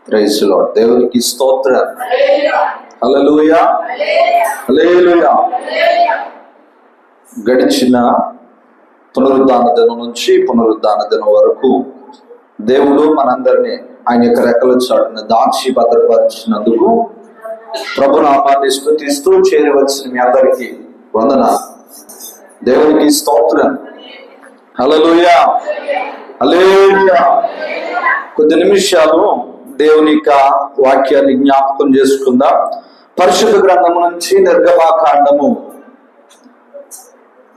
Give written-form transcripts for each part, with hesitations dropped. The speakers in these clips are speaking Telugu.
Praise lord. దేవునికి స్తోత్రం. హల్లెలూయా, హల్లెలూయా. గడిచిన పునరుద్ధాన దినం నుంచి పునరుద్ధాన దినం వరకు దేవుడు మనందరినీ ఆయన యొక్క రెక్కల చాటున దాచి భద్రపరిచినందుకు ప్రభునామాన్ని స్తుతిస్తూ చేరవలసిన మీ అందరికీ వందనాలు. దేవునికి స్తోత్రం. హల్లెలూయా, హల్లెలూయా. కొద్ది నిమిషాలు దేవుని యొక్క వాక్యాన్ని జ్ఞాపకం చేసుకుందాం. పరిశుద్ధ గ్రంథము నుంచి నిర్గమాకాండము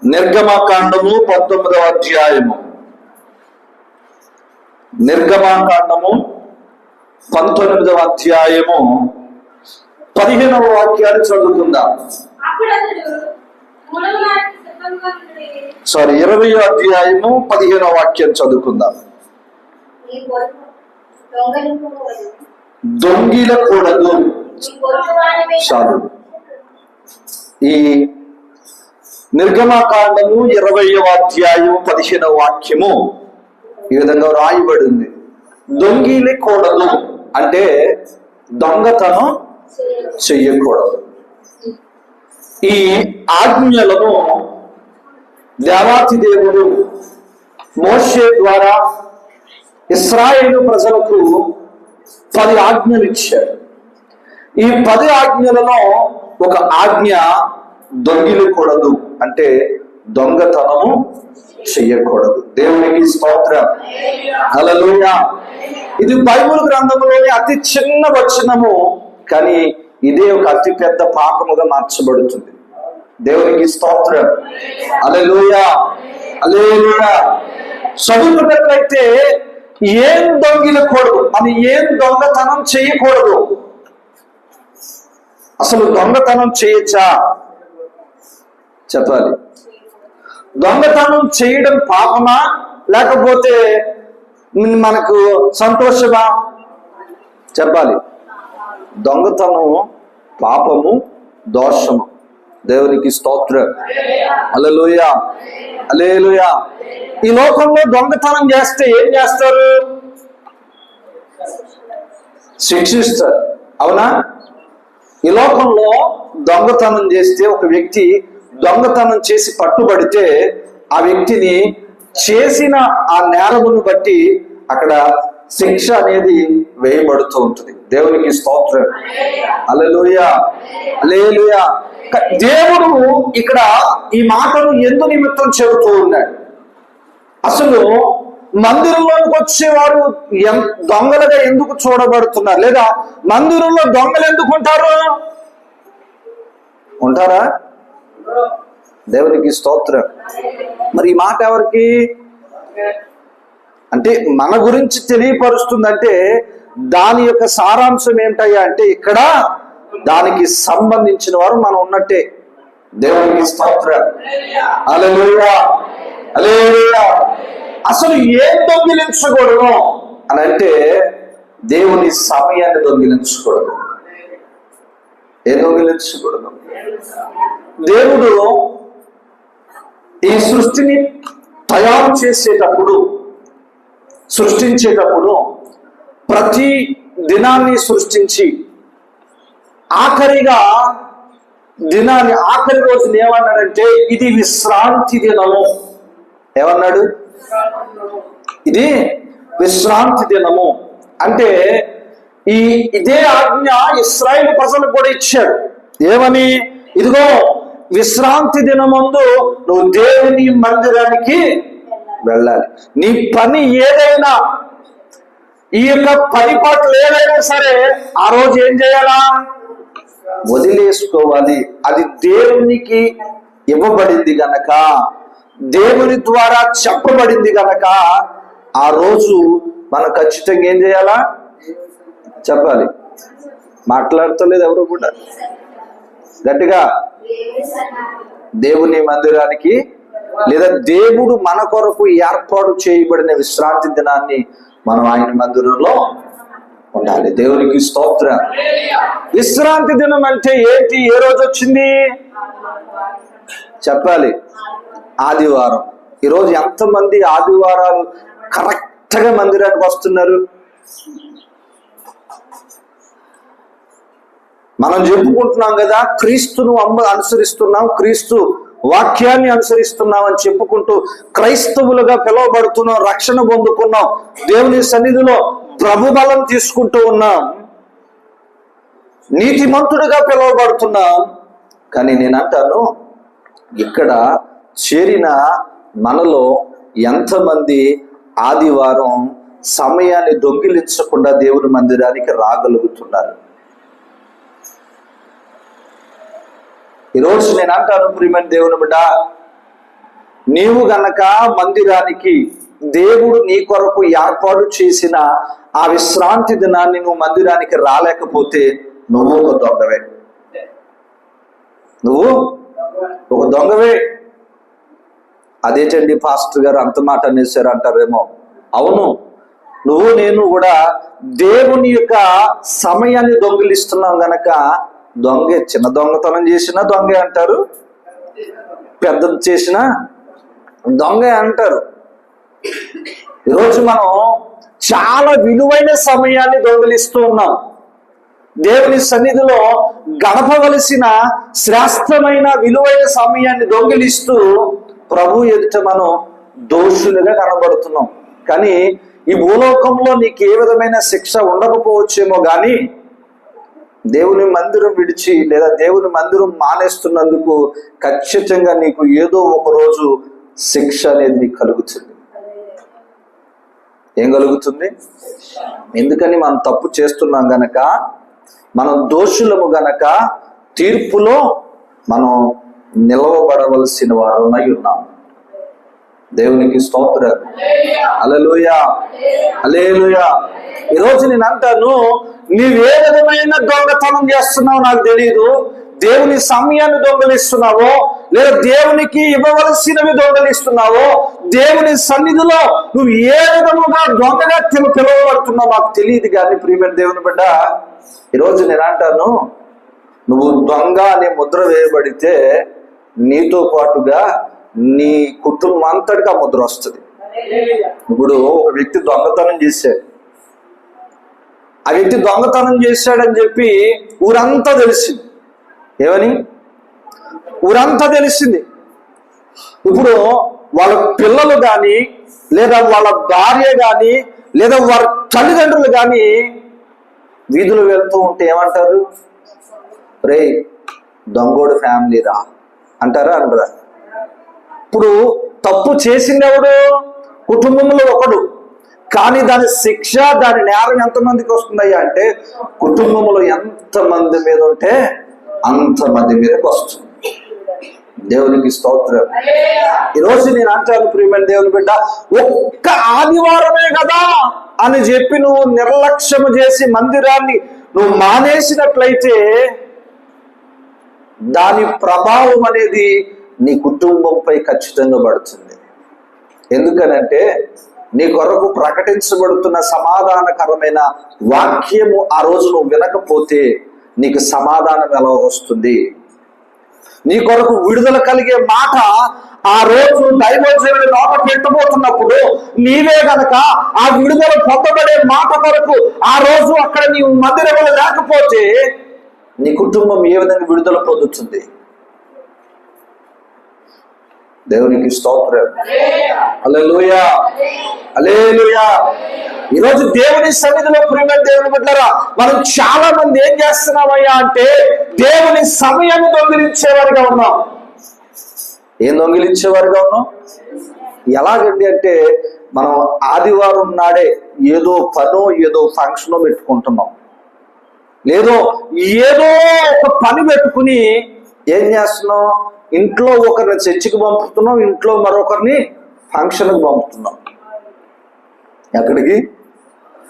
19వ అధ్యాయము. నిర్గమాకాండము 19వ అధ్యాయము 15వ వాక్యాన్ని చదువుకుందాం. 20వ అధ్యాయము 15వ వాక్యం చదువుకుందాం. దొంగిలకూడదు. చాలు. ఈ నిర్గమాకాండము 20వ అధ్యాయం 15వ వాక్యము ఈ విధంగా రాయబడింది. దొంగిలకూడదు అంటే దొంగతనం చెయ్యకూడదు. ఈ ఆజ్ఞలను దేవాతి దేవుడు మోషే ద్వారా ఇశ్రాయేలు ప్రజలకు 10 ఆజ్ఞలు ఇచ్చాడు. ఈ 10 ఆజ్ఞలలో ఒక ఆజ్ఞ దొంగిలకూడదు అంటే దొంగతనము చెయ్యకూడదు. దేవునికి స్తోత్రం. హల్లెలూయా. ఇది బైబిల్ గ్రంథంలోని అతి చిన్న వచనము, కానీ ఇదే ఒక అతి పెద్ద పాపముగా మార్చబడుతుంది. దేవునికి స్తోత్రం. హల్లెలూయా, హల్లెలూయా. చదువుకున్నట్లయితే ఏం దొంగిలకూడదు అని, ఏం దొంగతనం చేయకూడదు. అసలు దొంగతనం చేయొచ్చా చెప్పాలి. దొంగతనం చేయడం పాపమా లేకపోతే మనకు సంతోషమా చెప్పాలి. దొంగతనం పాపము, దోషము. దేవునికి స్తోత్రం. హల్లెలూయా, హల్లెలూయా. ఈ లోకంలో దొంగతనం చేస్తే ఏం చేస్తారు? శిక్షిస్తారు. అవునా? ఈ లోకంలో దొంగతనం చేస్తే, ఒక వ్యక్తి దొంగతనం చేసి పట్టుబడితే ఆ వ్యక్తిని చేసిన ఆ నేరమును బట్టి అక్కడ శిక్ష అనేది వేయబడుతూ ఉంటుంది. దేవునికి స్తోత్రం. హల్లెలూయా, హల్లెలూయా. దేవుడు ఇక్కడ ఈ మాటను ఎందు నిమిత్తం చెబుతూ ఉన్నాడు. అసలు మందిరంలోకి వచ్చేవారు దొంగలుగా ఎందుకు చూడబడుతున్నారు? లేదా మందిరంలో దొంగలు ఎందుకు ఉంటారా? దేవునికి స్తోత్రం. మరి ఈ మాట ఎవరికి అంటే మన గురించి తెలియపరుస్తుందంటే దాని యొక్క సారాంశం ఏంటయ్యా అంటే ఇక్కడ దానికి సంబంధించిన వారు మనం ఉన్నట్టే. దేవునికి స్తోత్రం. హల్లెలూయా, హల్లెలూయా. అసలు ఏం దొంగిలించకూడదు అని అంటే దేవుని సమయాన్ని దొంగిలించకూడదు. ఏం దొంగిలించకూడదు? దేవుడు ఈ సృష్టిని తయారు సృష్టించేటప్పుడు ప్రతి దినాన్ని సృష్టించి ఆఖరిగా ఆఖరి రోజుని ఏమన్నాడంటే ఇది విశ్రాంతి దినము. ఏమన్నాడు? ఇది విశ్రాంతి దినము అంటే ఇదే ఆజ్ఞ ఇశ్రాయేలు ప్రజలకు కూడా ఇచ్చాడు. ఏమని? ఇదిగో విశ్రాంతి దినమందు నువ్వు దేవుని మందిరానికి వెళ్ళాలి. నీ పని ఏదైనా, ఈ యొక్క పరిపాట్లు ఏదైనా సరే ఆ రోజు ఏం చేయాలా? వదిలేసుకోవాలి. అది దేవునికి ఇవ్వబడింది గనక, దేవుని ద్వారా చెప్పబడింది గనక ఆ రోజు మనం ఖచ్చితంగా ఏం చేయాలా చెప్పాలి. మాట్లాడతలేదు ఎవరు కూడా గట్టిగా. దేవుని మందిరానికి లేదా దేవుడు మన కొరకు ఏర్పాటు చేయబడిన విశ్రాంతి దినాన్ని మనం ఆయన మందిరంలో ఉండాలి. దేవునికి స్తోత్రం. విశ్రాంతి దినం అంటే ఏంటి? ఏ రోజు వచ్చింది చెప్పాలి? ఆదివారం. ఈరోజు ఎంతమంది ఆదివారాలు కరెక్ట్గా మందిరానికి వస్తున్నారు? మనం చెప్పుకుంటున్నాం కదా, క్రీస్తును అనుసరిస్తున్నాం, క్రీస్తు వాక్యాన్ని అనుసరిస్తున్నాం అని చెప్పుకుంటూ క్రైస్తవులుగా పిలువబడుతున్నాం, రక్షణ పొందుకున్నాం, దేవుని సన్నిధిలో ప్రభుబలం తీసుకుంటూ ఉన్నాం, నీతిమంతుడిగా పిలువబడుతున్నాం. కానీ నేను అంటాను, ఇక్కడ చేరిన మనలో ఎంతమంది ఆదివారం సమయాన్ని దొంగిలించకుండా దేవుని మందిరానికి రాగలుగుతున్నారు? ఈరోజు నేను అంటాను, ప్రియమైన దేవుని బిడ్డ, నీవు గనక మందిరానికి దేవుడు నీ కొరకు ఏర్పాటు చేసిన ఆ విశ్రాంతి దినాన్ని నువ్వు మందిరానికి రాలేకపోతే నువ్వు ఒక దొంగవే. నువ్వు ఒక దొంగవే. అదేంటండి పాస్టర్ గారు అంత మాట అనేసారు అంటారేమో. అవును, నువ్వు నేను కూడా దేవుని యొక్క సమయాన్ని దొంగిలిస్తున్నాం గనక దొంగే. చిన్న దొంగతనం చేసినా దొంగే అంటారు, పెద్దది చేసినా దొంగే అంటారు. ఈరోజు మనం చాలా విలువైన సమయాన్ని దొంగిలిస్తూ ఉన్నాం. దేవుని సన్నిధిలో గడపవలసిన శ్రేష్టమైన విలువైన సమయాన్ని దొంగిలిస్తూ ప్రభు ఎదుట మనం దోషులుగా కనబడుతున్నాం. కానీ ఈ భూలోకంలో నీకు ఏ విధమైన శిక్ష ఉండకపోవచ్చేమో కానీ దేవుని మందిరం విడిచి లేదా దేవుని మందిరం మానేస్తున్నందుకు ఖచ్చితంగా నీకు ఏదో ఒక రోజు శిక్ష అనేది నీకు కలుగుతుంది. ఏం కలుగుతుంది? ఎందుకని మనం తప్పు చేస్తున్నాం గనక, మనం దోషులము గనక తీర్పులో మనం నిలవబడవలసిన వారమై ఉన్నాం. దేవునికి స్తోత్రం. హల్లెలూయా, హల్లెలూయా. ఈరోజు నేను అంటాను, నీవే విధమైన దొంగతనం చేస్తున్నావు నాకు తెలియదు. దేవుని సమయాన్ని దొంగలిస్తున్నావో, లేదా దేవునికి ఇవ్వవలసినవి దొంగలిస్తున్నావో, దేవుని సన్నిధిలో నువ్వు ఏ విధముగా దొంగగా పిలువబడుతున్నావు నాకు తెలియదు. కానీ ప్రియమైన దేవుని బిడ్డ, ఈరోజు నేను అంటాను, నువ్వు దొంగ అనే ముద్ర వేయబడితే నీతో పాటుగా నీ కుటుంబం అంతటికి ఆ ముద్ర వస్తుంది. ఇప్పుడు ఒక వ్యక్తి దొంగతనం చేశాడు, ఆ వ్యక్తి దొంగతనం చేశాడని చెప్పి ఊరంతా తెలిసింది. ఏమని? ఊరంతా తెలిసింది. ఇప్పుడు వాళ్ళ పిల్లలు కానీ, లేదా వాళ్ళ భార్య కానీ, లేదా వారి తల్లిదండ్రులు కానీ వీధులు వెళ్తూ ఉంటే ఏమంటారు? రే దొంగోడు ఫ్యామిలీ రా అంటారా? అంటారా? ఇప్పుడు తప్పు చేసిందెవడు? కుటుంబంలో ఒకడు. కానీ దాని శిక్ష, దాని నేరం ఎంతమందికి వస్తుందయ్యా అంటే, కుటుంబంలో ఎంతమంది మీద ఉంటే అంతమంది మీదకి వస్తుంది. దేవునికి స్తోత్రం. ఈరోజు నేను అంటాను, ప్రియమైన దేవుని బిడ్డ, ఒక్క ఆదివారమే కదా అని చెప్పి నువ్వు నిర్లక్ష్యం చేసి మందిరాన్ని నువ్వు మానేసినట్లయితే దాని ప్రభావం అనేది నీ కుటుంబంపై ఖచ్చితంగా పడుతుంది. ఎందుకనంటే నీ కొరకు ప్రకటించబడుతున్న సమాధానకరమైన వాక్యము ఆ రోజు నువ్వు వినకపోతే నీకు సమాధానం ఎలా వస్తుంది? నీ కొరకు విడుదల కలిగే మాట ఆ రోజు దైవజనుడి నోట పెట్టబోతున్నప్పుడు నీవే గనక ఆ విడుదల పొందబడే మాట కొరకు ఆ రోజు అక్కడ నీవు మందిరంలో లేకపోతే నీ కుటుంబం ఏ విధంగా విడుదల పొందుతుంది? దేవునికి స్తోత్రం. హల్లెలూయా, హల్లెలూయా. ఈరోజు దేవుని సన్నిధిలో ప్రియమైన దేవుని బిడ్డలారా, మనం చాలా మంది ఏం చేస్తున్నామయ్యా అంటే దేవుని సమయాన్ని దొంగిలించేవారుగా ఉన్నాం. ఏం దొంగిలించేవారుగా ఉన్నాం? ఎలాగండి అంటే, మనం ఆదివారం నాడే ఏదో పనో ఏదో ఫంక్షనో పెట్టుకుంటున్నాం, లేదో ఏదో ఒక పని పెట్టుకుని ఏం చేస్తున్నాం? ఇంట్లో ఒకరిని చర్చికి పంపుతున్నాం, ఇంట్లో మరొకరిని ఫంక్షన్కి పంపుతున్నాం. ఎక్కడికి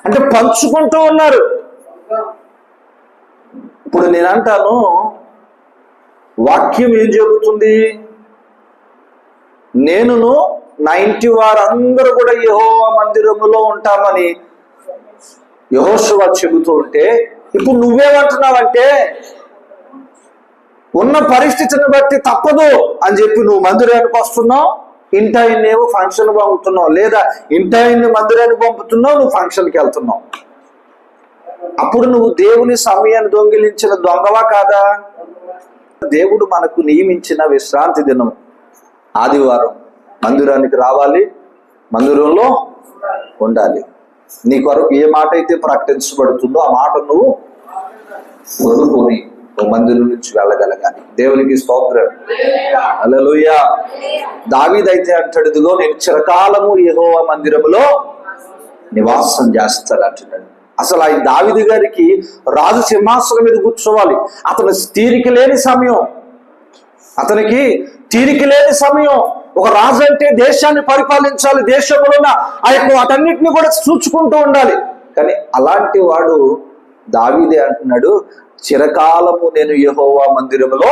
అంటే పంచుకుంటూ ఉన్నారు. ఇప్పుడు నేను అంటాను, వాక్యం ఏం చెబుతుంది? నేనును నా ఇంటి వారందరూ కూడా యెహోవా మందిరములో ఉంటామని యెహోషువ చెబుతూ ఉంటే, ఇప్పుడు నువ్వేమంటున్నావంటే ఉన్న పరిస్థితిని బట్టి తప్పదు అని చెప్పి నువ్వు మందిరానికి వస్తున్నావు, ఇంటాయన్నేమో ఫంక్షన్ పంపుతున్నావు, లేదా ఇంటాయన్ని మందిరానికి పంపుతున్నావు, నువ్వు ఫంక్షన్కి వెళ్తున్నావు. అప్పుడు నువ్వు దేవుని సమయాన్ని దొంగిలించిన దొంగవా కాదా? దేవుడు మనకు నియమించిన విశ్రాంతి దినం ఆదివారం మందిరానికి రావాలి, మందిరంలో ఉండాలి. నీ కొరకు ఏ మాట అయితే ప్రకటించబడుతుందో ఆ మాట నువ్వు కొనుక్కొని మందిరం నుంచి వెళ్ళగలగాలి. దేవునికి స్తోత్రం. హల్లెలూయా. దావీదైతే అంటాడు, ఇదిగో నేను చిరకాలము యెహోవా మందిరములో నివాసం చేస్తాడు అంటున్నాడు. అసలు ఆయన దావీదు గారికి రాజు సింహాసనం మీద కూర్చోవాలి, అతను తీరిక లేని సమయం, అతనికి తీరిక లేని సమయం. ఒక రాజు అంటే దేశాన్ని పరిపాలించాలి, దేశంలో ఉన్న ఆ యొక్క వాటన్నిటిని కూడా చూచుకుంటూ ఉండాలి. కానీ అలాంటి వాడు దావీదే అంటున్నాడు, చిరకాలము నేను యెహోవా మందిరములో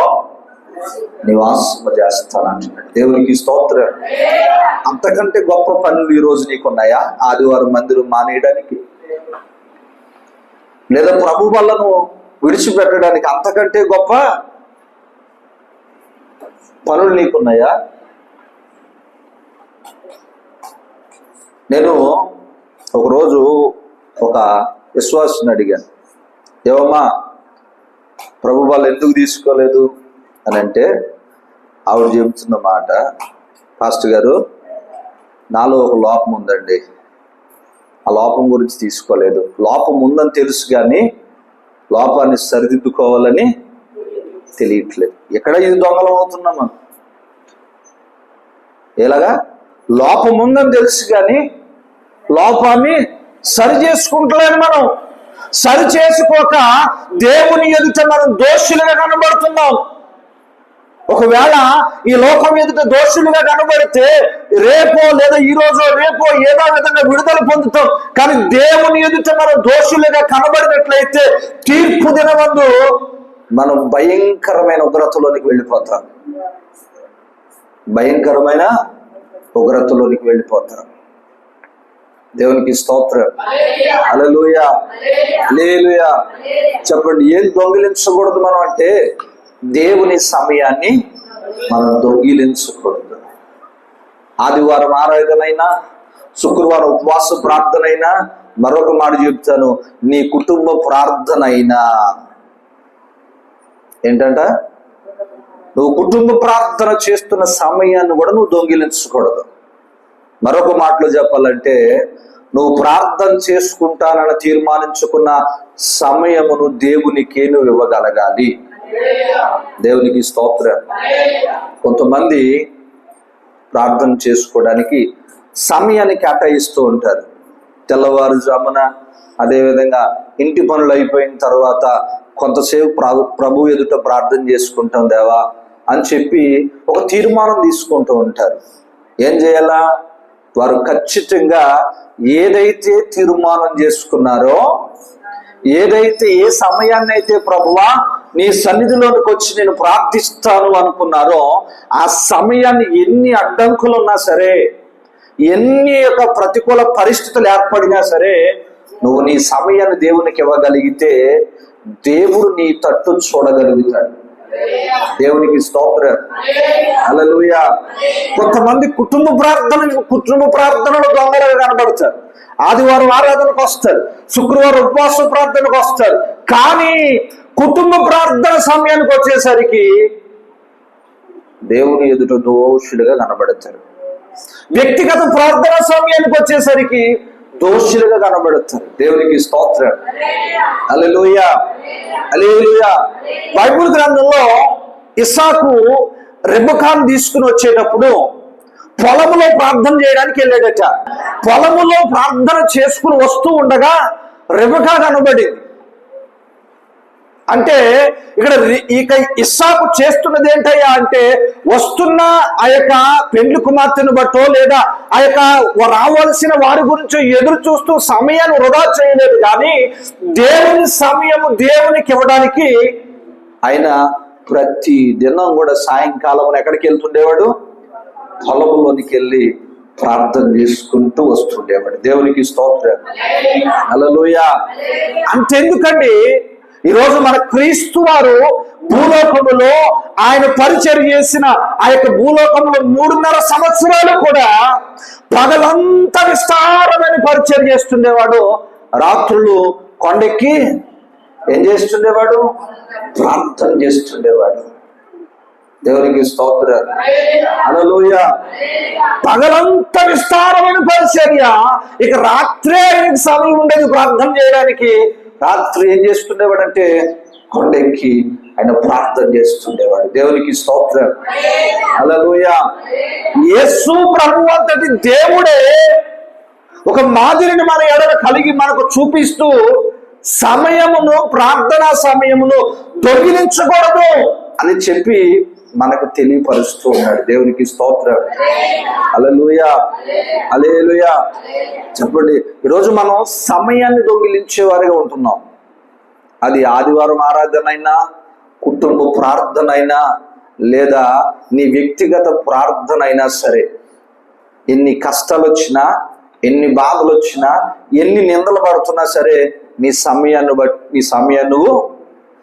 నివాసము చేస్తాను అంటున్నాడు. దేవునికి స్తోత్రం. అంతకంటే గొప్ప పనులు ఈ రోజు నీకున్నాయా? ఆదివారం మందిరం మానేయడానికి, లేదా ప్రభు వల్లను విడిచిపెట్టడానికి అంతకంటే గొప్ప పనులు నీకున్నాయా? నేను ఒకరోజు ఒక విశ్వాసిని అడిగాను, ఏవమ్మా ప్రభు వాళ్ళు ఎందుకు తీసుకోలేదు అని అంటే, ఆవిడ చెబుతున్న మాట, పాస్టర్ గారు నాలో ఒక లోపం ఉందండి, ఆ లోపం గురించి తీసుకోలేదు. లోపం ఉందని తెలుసు కానీ లోపాన్ని సరిదిద్దుకోవాలని తెలియట్లేదు. ఎక్కడ ఇది దొంగలం అవుతున్నాం మనం? ఎలాగా? లోపం ఉందని తెలుసు కానీ లోపాన్ని సరి చేసుకుంటలేదు. మనం సరి చేసుకోక దేవుని ఎదుట మనం దోషులుగా కనబడుతున్నాం. ఒకవేళ ఈ లోకం ఎదుట దోషులుగా కనబడితే రేపో లేదా ఈ రోజు రేపో ఏదో విధంగా విడుదల పొందుతాం. కానీ దేవుని ఎదుట మనం దోషులుగా కనబడినట్లయితే తీర్పు దినమందు మనం భయంకరమైన ఉగ్రతలోనికి వెళ్ళిపోతాం. భయంకరమైన ఉగ్రతలోనికి వెళ్ళిపోతాం. దేవునికి స్తోత్రం. హల్లెలూయా, హల్లెలూయా. చెప్పండి, ఏం దొంగిలించకూడదు మనం అంటే దేవుని సమయాన్ని మనం దొంగిలించకూడదు. ఆదివారం ఆరాధనైనా, శుక్రవారం ఉపవాస ప్రార్థన అయినా, మరొక మాట చెప్తాను, నీ కుటుంబ ప్రార్థన అయినా ఏంటంట, నువ్వు కుటుంబ ప్రార్థన చేస్తున్న సమయాన్ని కూడా నువ్వు దొంగిలించకూడదు. మరొక మాటలో చెప్పాలంటే, నువ్వు ప్రార్థన చేసుకుంటానని తీర్మానించుకున్న సమయమును దేవునికే నువ్వు ఇవ్వగలగాలి. దేవునికి స్తోత్రం. కొంతమంది ప్రార్థన చేసుకోవడానికి సమయాన్ని కేటాయిస్తూ ఉంటారు. తెల్లవారుజామున, అదేవిధంగా ఇంటి పనులు అయిపోయిన తర్వాత కొంతసేపు ప్రభు ఎదుట ప్రార్థన చేసుకుంటాం దేవా అని చెప్పి ఒక తీర్మానం తీసుకుంటూ ఉంటారు. ఏం చేయాలా? వారు ఖచ్చితంగా ఏదైతే తీర్మానం చేసుకున్నారో, ఏదైతే ఏ సమయాన్ని అయితే ప్రభువా నీ సన్నిధిలోనికి వచ్చి నేను ప్రార్థిస్తాను అనుకున్నారో, ఆ సమయాన్ని ఎన్ని అడ్డంకులు ఉన్నా సరే, ఎన్ని యొక్క ప్రతికూల పరిస్థితులు ఏర్పడినా సరే, నువ్వు నీ సమయాన్ని దేవునికి ఇవ్వగలిగితే దేవుడు నీ తట్టు చూడగలుగుతాడు. దేవునికి స్తోత్రం. హల్లెలూయా. కొంతమంది కుటుంబ ప్రార్థనలు దొంగలుగా కనబడతారు. ఆదివారం ఆరాధనకు వస్తారు, శుక్రవారం ఉపవాస ప్రార్థనకు వస్తారు. కానీ కుటుంబ ప్రార్థన సమయానికి వచ్చేసరికి దేవుని ఎదుట దోషులుగా కనబడతారు. వ్యక్తిగత ప్రార్థన సమయానికి వచ్చేసరికి దోషులుగా కనబడతారు. దేవునికి స్తోత్రం. హల్లెలూయా, హల్లెలూయా. బైబిల్ గ్రంథంలో ఇస్సాకు రెబెకాను తీసుకుని వచ్చేటప్పుడు పొలములో ప్రార్థన చేయడానికి వెళ్ళాడట. పొలములో ప్రార్థన చేసుకుని వస్తూ ఉండగా రెబెకా కనబడింది. అంటే ఇక్కడ ఇస్సాకు చేస్తున్నది ఏంటయ్యా అంటే, వస్తున్న ఆ యొక్క పెండ్లి కుమార్తెను బట్టో లేదా ఆ యొక్క రావాల్సిన వారి గురించి ఎదురు చూస్తూ సమయాన్ని వృధా చేయలేదు. కానీ దేవుని సమయము దేవునికి ఇవ్వడానికి ఆయన ప్రతి దినం కూడా సాయంకాలం ఎక్కడికి వెళ్తుండేవాడు? పొలంలోనికి వెళ్ళి ప్రార్థన చేసుకుంటూ వస్తుండేవాడు. దేవునికి స్తోత్రం. హల్లెలూయా. అంతెందుకండి, ఈరోజు మన క్రీస్తు వారు భూలోకములో ఆయన పరిచర్య చేసిన ఆ యొక్క భూలోకంలో 3.5 సంవత్సరాలు కూడా పగలంతా విస్తారమైన పరిచర్య చేస్తుండేవాడు. రాత్రులు కొండెక్కి ఏం చేస్తుండేవాడు? ప్రార్థన చేస్తుండేవాడు. దేవునికి స్తోత్రం. హల్లెలూయా. పగలంతా విస్తారమైన పరిచర్య, ఇక రాత్రే ఆయనకి సమయం ఉండేది ప్రార్థన చేయడానికి. రాత్రి ఏం చేస్తుండేవాడంటే కొండెక్కి ఆయన ప్రార్థన చేస్తుండేవాడు. దేవునికి స్తోత్రం. హల్లెలూయా. యేసు ప్రభువు అంతటి దేవుడే ఒక మాదిరిని మన ఎడల కలిగి మనకు చూపిస్తూ సమయమును, ప్రార్థనా సమయమును దొంగిలించకూడదు అని చెప్పి మనకు తెలియపరుస్తూ ఉన్నాడు. దేవునికి స్తోత్రం. హల్లెలూయా, హల్లెలూయా. చెప్పండి, ఈరోజు మనం సమయాన్ని దొంగిలించే వారిగా ఉంటున్నాం. అది ఆదివారం ఆరాధన అయినా, కుటుంబ ప్రార్థన అయినా, లేదా నీ వ్యక్తిగత ప్రార్థన అయినా సరే, ఎన్ని కష్టాలు వచ్చినా, ఎన్ని బాధలు వచ్చినా, ఎన్ని నిందలు పడుతున్నా సరే, నీ సమయాన్ని నువ్వు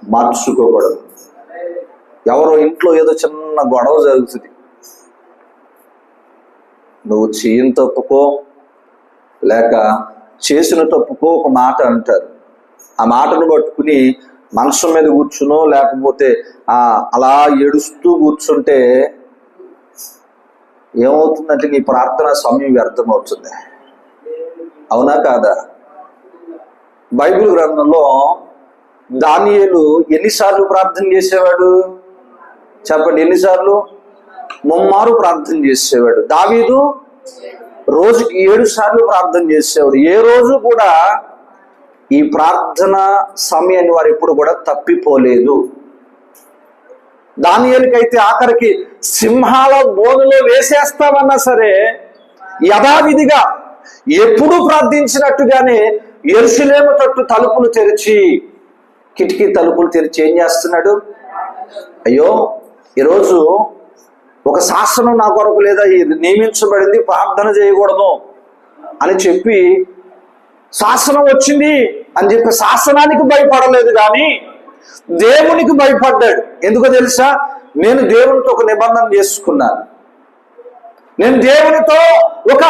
మార్చుకోకూడదు. ఎవరో ఇంట్లో ఏదో చిన్న గొడవ జరుగుతుంది, నువ్వు చేయని తప్పుకో లేక చేసిన తప్పుకో ఒక మాట అంటారు. ఆ మాటను పట్టుకుని మనసు మీద కూర్చునో లేకపోతే అలా ఏడుస్తూ కూర్చుంటే ఏమవుతుందంటే నీ ప్రార్థన సమయం వ్యర్థమవుతుంది. అవునా కాదా? బైబిల్ గ్రంథంలో దానియేలు ఎన్నిసార్లు ప్రార్థన చేసేవాడు చెప్పండి? ఎన్నిసార్లు? 3 మారు ప్రార్థన చేసేవాడు. దావీదు రోజుకి 7 సార్లు ప్రార్థన చేసేవాడు. ఏ రోజు కూడా ఈ ప్రార్థన సమయాన్ని వారు ఎప్పుడు కూడా తప్పిపోలేదు. దానియేలుకైతే ఆఖరికి సింహాల బోనులో వేసేస్తామన్నా సరే యథావిధిగా ఎప్పుడూ ప్రార్థించినట్టుగానే యెరూషలేము తట్టు తలుపులు తెరిచి, కిటికీ తలుపులు తెరిచి ఏం చేస్తున్నాడు? అయ్యో, ఈరోజు ఒక శాసనం నా కొరకు లేదా నియమించబడింది, ప్రార్థన చేయకూడదు అని చెప్పి శాసనం వచ్చింది అని చెప్పి శాసనానికి భయపడలేదు, కానీ దేవునికి భయపడ్డాడు. ఎందుకో తెలుసా? నేను దేవునితో ఒక నిబంధన చేసుకున్నాను, నేను దేవునితో ఒక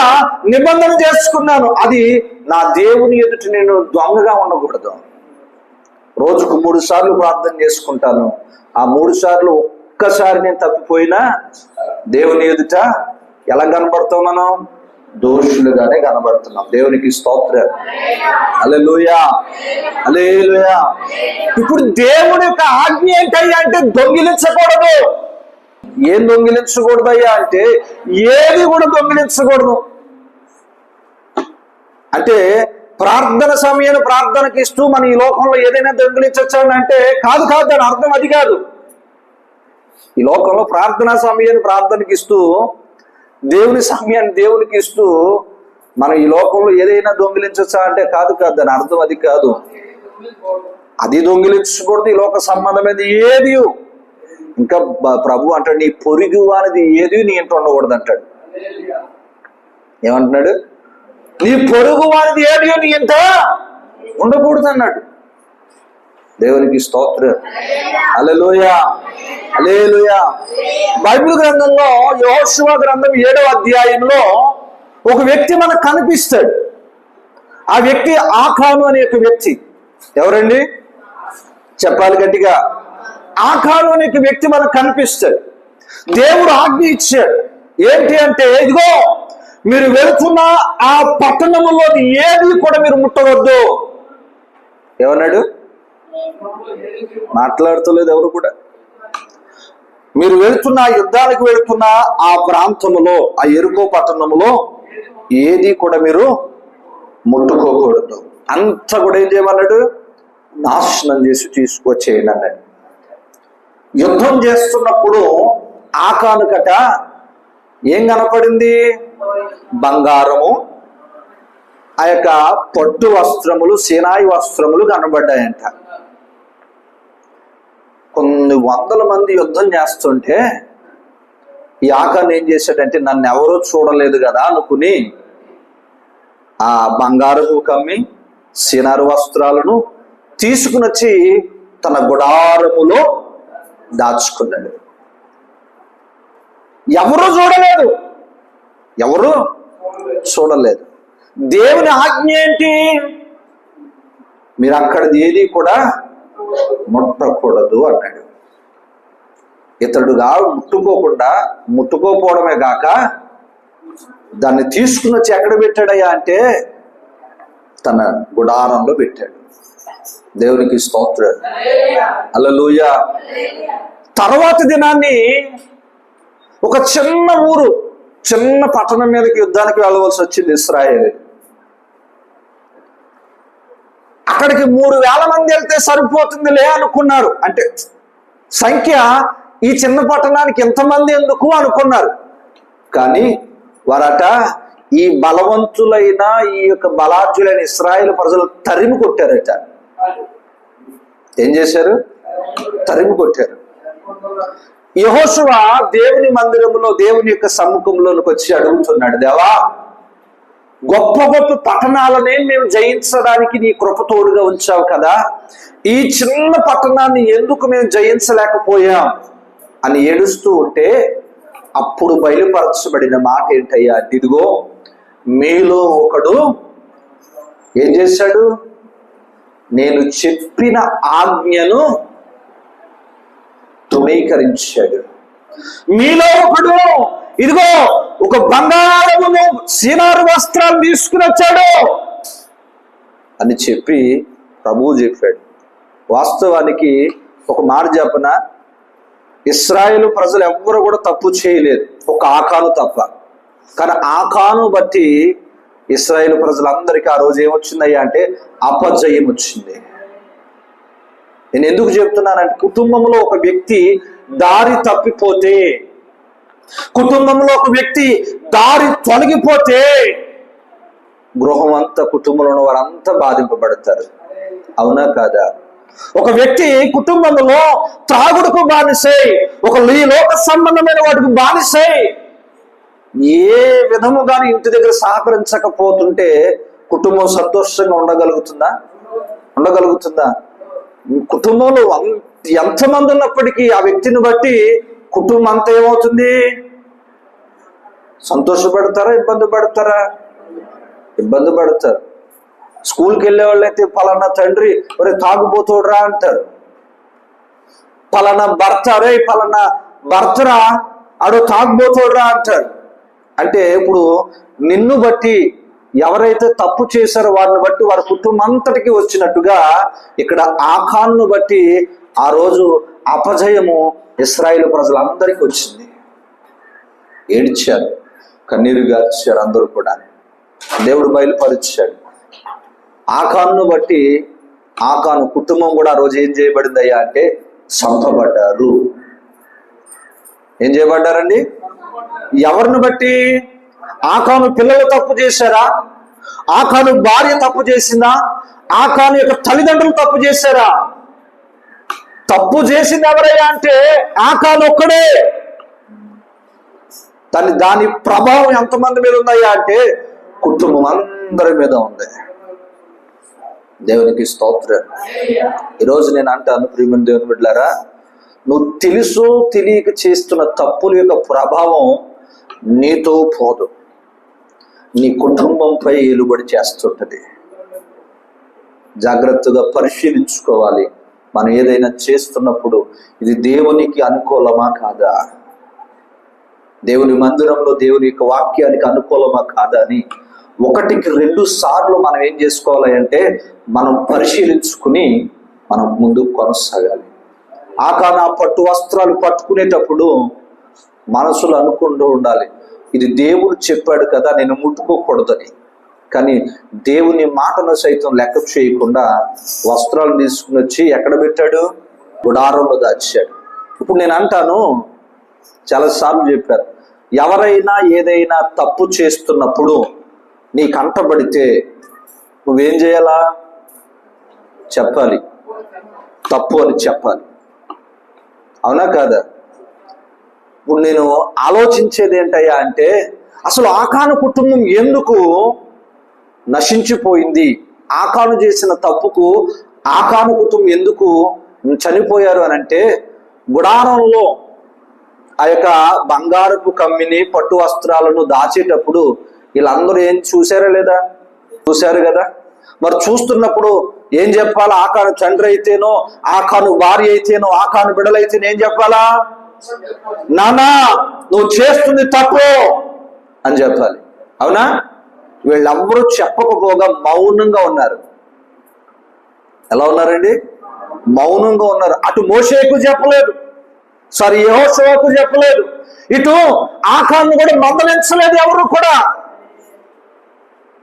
నిబంధన చేసుకున్నాను. అది నా దేవుని ఎదుట నేను దొంగగా ఉండకూడదు. రోజుకు 3 సార్లు ప్రార్థన చేసుకుంటాను. ఆ 3 సార్లు ఒక్కసారి నేను తప్పిపోయినా దేవుని ఎదుట ఎలా కనబడతాం? మనం దోషులుగానే కనబడుతున్నాం. దేవునికి స్తోత్రం. హల్లెలూయా, హల్లెలూయా. ఇప్పుడు దేవుని యొక్క ఆజ్ఞ ఏంటయ్యా అంటే దొంగిలించకూడదు. ఏం దొంగిలించకూడదయ్యా అంటే ఏది కూడా దొంగిలించకూడదు. అంటే ప్రార్థన సమయాన్ని ప్రార్థనకి ఇస్తూ మన ఈ లోకంలో ఏదైనా దొంగిలించొచ్చాను అంటే కాదు, దాని అర్థం అది కాదు. ఈ లోకంలో ప్రార్థనా సమయాన్ని ప్రార్థనకి ఇస్తూ, దేవుని సమయాన్ని దేవునికి ఇస్తూ మనం ఈ లోకంలో ఏదైనా దొంగిలించొచ్చా అంటే కాదు, దాని అర్థం అది కాదు. అది దొంగిలించకూడదు. ఈ లోక సంబంధమైనది ఏది, ఇంకా ప్రభు అంటాడు నీ పొరుగు అనేది ఏది నీ ఇంట్లో ఉండకూడదు అంటాడు. ఏమంటున్నాడు? నీ పొరుగు వారిది ఏది నీ ఇంట ఉండకూడదు అన్నాడు. దేవునికి స్తోత్రం. హల్లెలూయా, హల్లెలూయా. బైబిల్ గ్రంథంలో యెహోషువ గ్రంథం 7వ అధ్యాయంలో ఒక వ్యక్తి మనకు కనిపిస్తాడు. ఆ వ్యక్తి ఆకాను అనే ఒక వ్యక్తి. ఎవరండి? చెప్పాలి గట్టిగా. ఆకాను అనే వ్యక్తి మనకు కనిపిస్తాడు. దేవుడు ఆజ్ఞ ఇచ్చాడు. ఏంటి అంటే, ఇదిగో మీరు వెళుతున్న ఆ పట్టణంలో ఏది కూడా మీరు ముట్టవద్దు. ఏమన్నాడు? మాట్లాడుతలేదు ఎవరు కూడా. మీరు వెళుతున్న యుద్ధానికి వెళుతున్న ఆ ప్రాంతంలో, ఆ యెరికో పట్టణంలో ఏది కూడా మీరు ముట్టుకోకూడదు. అంతా కూడా ఏం చేయమన్నాడు? నాశనం చేసి తీసుకొచ్చేయండి అన్నాడు. యుద్ధం చేస్తున్నప్పుడు ఆకానుకట ఏం కనపడింది? బంగారము, ఆ యొక్క పట్టు వస్త్రములు, సీనాయి వస్త్రములు కనబడ్డాయంట. కొన్ని వందల మంది యుద్ధం చేస్తుంటే ఈ ఆకాను ఏం చేశాడంటే, నన్ను ఎవరూ చూడలేదు కదా అనుకుని ఆ బంగారపు కమ్మి సీనారు వస్త్రాలను తీసుకుని వచ్చి తన గుడారములో దాచుకున్నాడు. ఎవరు చూడలేదు, ఎవరు చూడలేదు. దేవుని ఆజ్ఞ ఏంటి? మీరు అక్కడిది ఏది కూడా ముట్టకూడదు అన్నాడు. ఇతడుగా ముట్టుకోపోవడమే కాక దాన్ని తీసుకుని వచ్చి ఎక్కడ పెట్టాడయ్యా అంటే తన గుడారంలో పెట్టాడు. దేవునికి స్తోత్రం, హల్లెలూయా. తర్వాత దినాన్ని ఒక చిన్న ఊరు, చిన్న పట్టణం మీదకి యుద్ధానికి వెళ్ళవలసి వచ్చింది ఇశ్రాయేలు. అక్కడికి 3,000 మంది వెళ్తే సరిపోతుందిలే అనుకున్నారు. అంటే సంఖ్య ఈ చిన్న పట్టణానికి ఎంతమంది ఎందుకు అనుకున్నారు. కానీ వారట ఈ బలవంతులైన ఈ యొక్క బలాఢ్యులైన ఇశ్రాయేలు ప్రజలు తరిమి కొట్టారట. ఏం చేశారు? తరిమి కొట్టారు. యెహోషువ దేవుని మందిరంలో దేవుని యొక్క సమ్ముఖంలోనికి వచ్చి అడుగుతున్నాడు, దేవా, గొప్ప గొప్ప పట్టణాలనే మేము జయించడానికి నీ కృప తోడుగా ఉంచావు కదా, ఈ చిన్న పట్టణాన్ని ఎందుకు మేము జయించలేకపోయాం అని ఏడుస్తూ ఉంటే అప్పుడు బయలుపరచబడిన మాట ఏంటయ్యా అంటే, ఇదిగో మీలో ఒకడు ఏం చేశాడు? నేను చెప్పిన ఆజ్ఞను తృణీకరించాడు. మీలో ఒకడు ఇదిగో ఒక బంగారమును సీనారు వస్త్రాలు తీసుకుని వచ్చాడు అని చెప్పి ప్రభువు చెప్పాడు. వాస్తవానికి ఒక మాట చెప్పన, ఇశ్రాయేలు ప్రజలు ఎవ్వరు కూడా తప్పు చేయలేదు, ఒక ఆకాను తప్ప. కానీ ఆకాను బట్టి ఇశ్రాయేలు ప్రజలందరికీ ఆ రోజు ఏమొచ్చిందయ్యా అంటే అపజయం వచ్చింది. నేను ఎందుకు చెప్తున్నానంటే, కుటుంబంలో ఒక వ్యక్తి దారి తప్పిపోతే, కుటుంబంలో ఒక వ్యక్తి దారి తొలగిపోతే గృహం అంతా, కుటుంబంలో ఉన్న వారంతా బాధింపబడతారు. అవునా కాదా? ఒక వ్యక్తి కుటుంబంలో త్రాగుడుకు బానిసై, ఒక లోక సంబంధమైన వాటికి బానిసై ఏ విధముగాని ఇంటి దగ్గర సహకరించకపోతుంటే కుటుంబం సంతోషంగా ఉండగలుగుతుందా? కుటుంబంలో ఎంతమంది ఉన్నప్పటికీ ఆ వ్యక్తిని బట్టి కుటుంబం అంతా ఏమవుతుంది? సంతోషపడతారా? ఇబ్బంది పడతారు. స్కూల్కి వెళ్ళే వాళ్ళైతే పలానా తండ్రి ఒరే తాగుబోతోడురా అంటారు, పలానా భర్త రే పలానా భర్తరా ఆడో తాగుబోతోడురా అంటారు. అంటే ఇప్పుడు నిన్ను బట్టి ఎవరైతే తప్పు చేశారో వారిని బట్టి వారి కుటుంబం అంతటికి వచ్చినట్టుగా ఇక్కడ ఆకాను బట్టి ఆ రోజు అపజయము ఇశ్రాయేలు ప్రజలందరికీ వచ్చింది. ఏడ్చారు, కన్నీరు గార్చారు అందరూ కూడా. దేవుడు బయలుపరిచాడు. ఆకాను బట్టి ఆకాను కుటుంబం కూడా ఆ రోజు ఏం చేయబడిందయ్యా అంటే చంపబడ్డారు. ఏం చేయబడ్డారండి? ఎవరిని బట్టి? ఆకాను పిల్లలు తప్పు చేశారా? ఆకాను భార్య తప్పు చేసిందా? ఆకాను యొక్క తల్లిదండ్రులు తప్పు చేశారా? తప్పు చేసింది ఎవరయ్యా అంటే ఆకాను ఒక్కడే. దాని ప్రభావం ఎంతమంది మీద ఉందయ్యా అంటే కుటుంబం అందరి మీద ఉంది. దేవునికి స్తోత్రం. ఈరోజు నేను అంటాను, ప్రియమైన దేవుని బిడ్డలారా, నువ్వు తెలుసు తెలియక చేస్తున్న తప్పుల యొక్క ప్రభావం నీతో పోదు, నీ కుటుంబంపై ఏలుబడి చేస్తుంటది. జాగ్రత్తగా పరిశీలించుకోవాలి. మనం ఏదైనా చేస్తున్నప్పుడు ఇది దేవునికి అనుకూలమా కాదా, దేవుని మందిరంలో దేవుని యొక్క వాక్యానికి అనుకూలమా కాదా అని 1-2 సార్లు మనం ఏం చేసుకోవాలి అంటే మనం పరిశీలించుకుని మనం ముందుకు కొనసాగాలి. ఆకాను పట్టు వస్త్రాలు పట్టుకునేటప్పుడు మనసులో అనుకుంటూ ఉండాలి, ఇది దేవుడు చెప్పాడు కదా, నేను ముట్టుకోకూడదని. కానీ దేవుని మాటను సైతం లెక్క చేయకుండా వస్త్రాలు తీసుకుని వచ్చి ఎక్కడ పెట్టాడు? గుడారంలో దాచాడు. ఇప్పుడు నేను అంటాను, చాలాసార్లు చెప్పారు, ఎవరైనా ఏదైనా తప్పు చేస్తున్నప్పుడు నీ కంటబడితే నువ్వేం చేయాలా? చెప్పాలి, తప్పు అని చెప్పాలి. అవునా కాదా? ఇప్పుడు నేను ఆలోచించేది ఏంటయ్యా అంటే అసలు ఆకాను కుటుంబం ఎందుకు నశించిపోయింది? ఆకాను చేసిన తప్పుకు ఆకాను కుటుంబం ఎందుకు చనిపోయారు అని అంటే, గుడారంలో ఆ యొక్క బంగారపు కమ్మిని పట్టు వస్త్రాలను దాచేటప్పుడు వీళ్ళందరూ ఏం చూశారా లేదా? చూశారు కదా. మరి చూస్తున్నప్పుడు ఏం చెప్పాలా? ఆకాను తండ్రి అయితేనో, ఆకాను భార్య అయితేనో, ఆకాను బిడ్డలైతేనో ఏం చెప్పాలా? నానా నువ్వు చేస్తుంది తప్పు అని చెప్పాలి. అవునా? వీళ్ళెవ్వరూ చెప్పకపోగా మౌనంగా ఉన్నారు. ఎలా ఉన్నారండి? మౌనంగా ఉన్నారు. అటు మోషేకు చెప్పలేదు, యెహోషువకు చెప్పలేదు, ఇటు ఆకాను కూడా మందలించలేదు ఎవరు కూడా.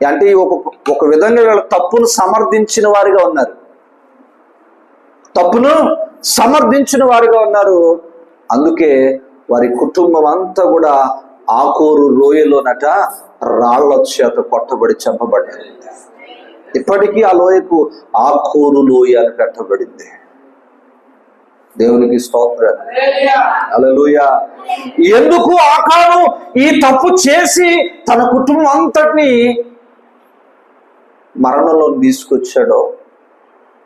అంటే ఒక విధంగా వీళ్ళ తప్పును సమర్థించిన వారిగా ఉన్నారు. తప్పును సమర్థించిన వారిగా ఉన్నారు. అందుకే వారి కుటుంబం అంతా కూడా ఆకోరు లోయలోనట రాళ్ల చేత కొట్టబడి చంపబడ్డారు. ఇప్పటికీ ఆ లోయకు ఆకోరు లోయ అని పెట్టబడింది. దేవునికి స్తోత్రం. హల్లెలూయా. ఎందుకు ఆకాను ఈ తప్పు చేసి తన కుటుంబం అంతటిని మరణంలో తీసుకొచ్చాడో,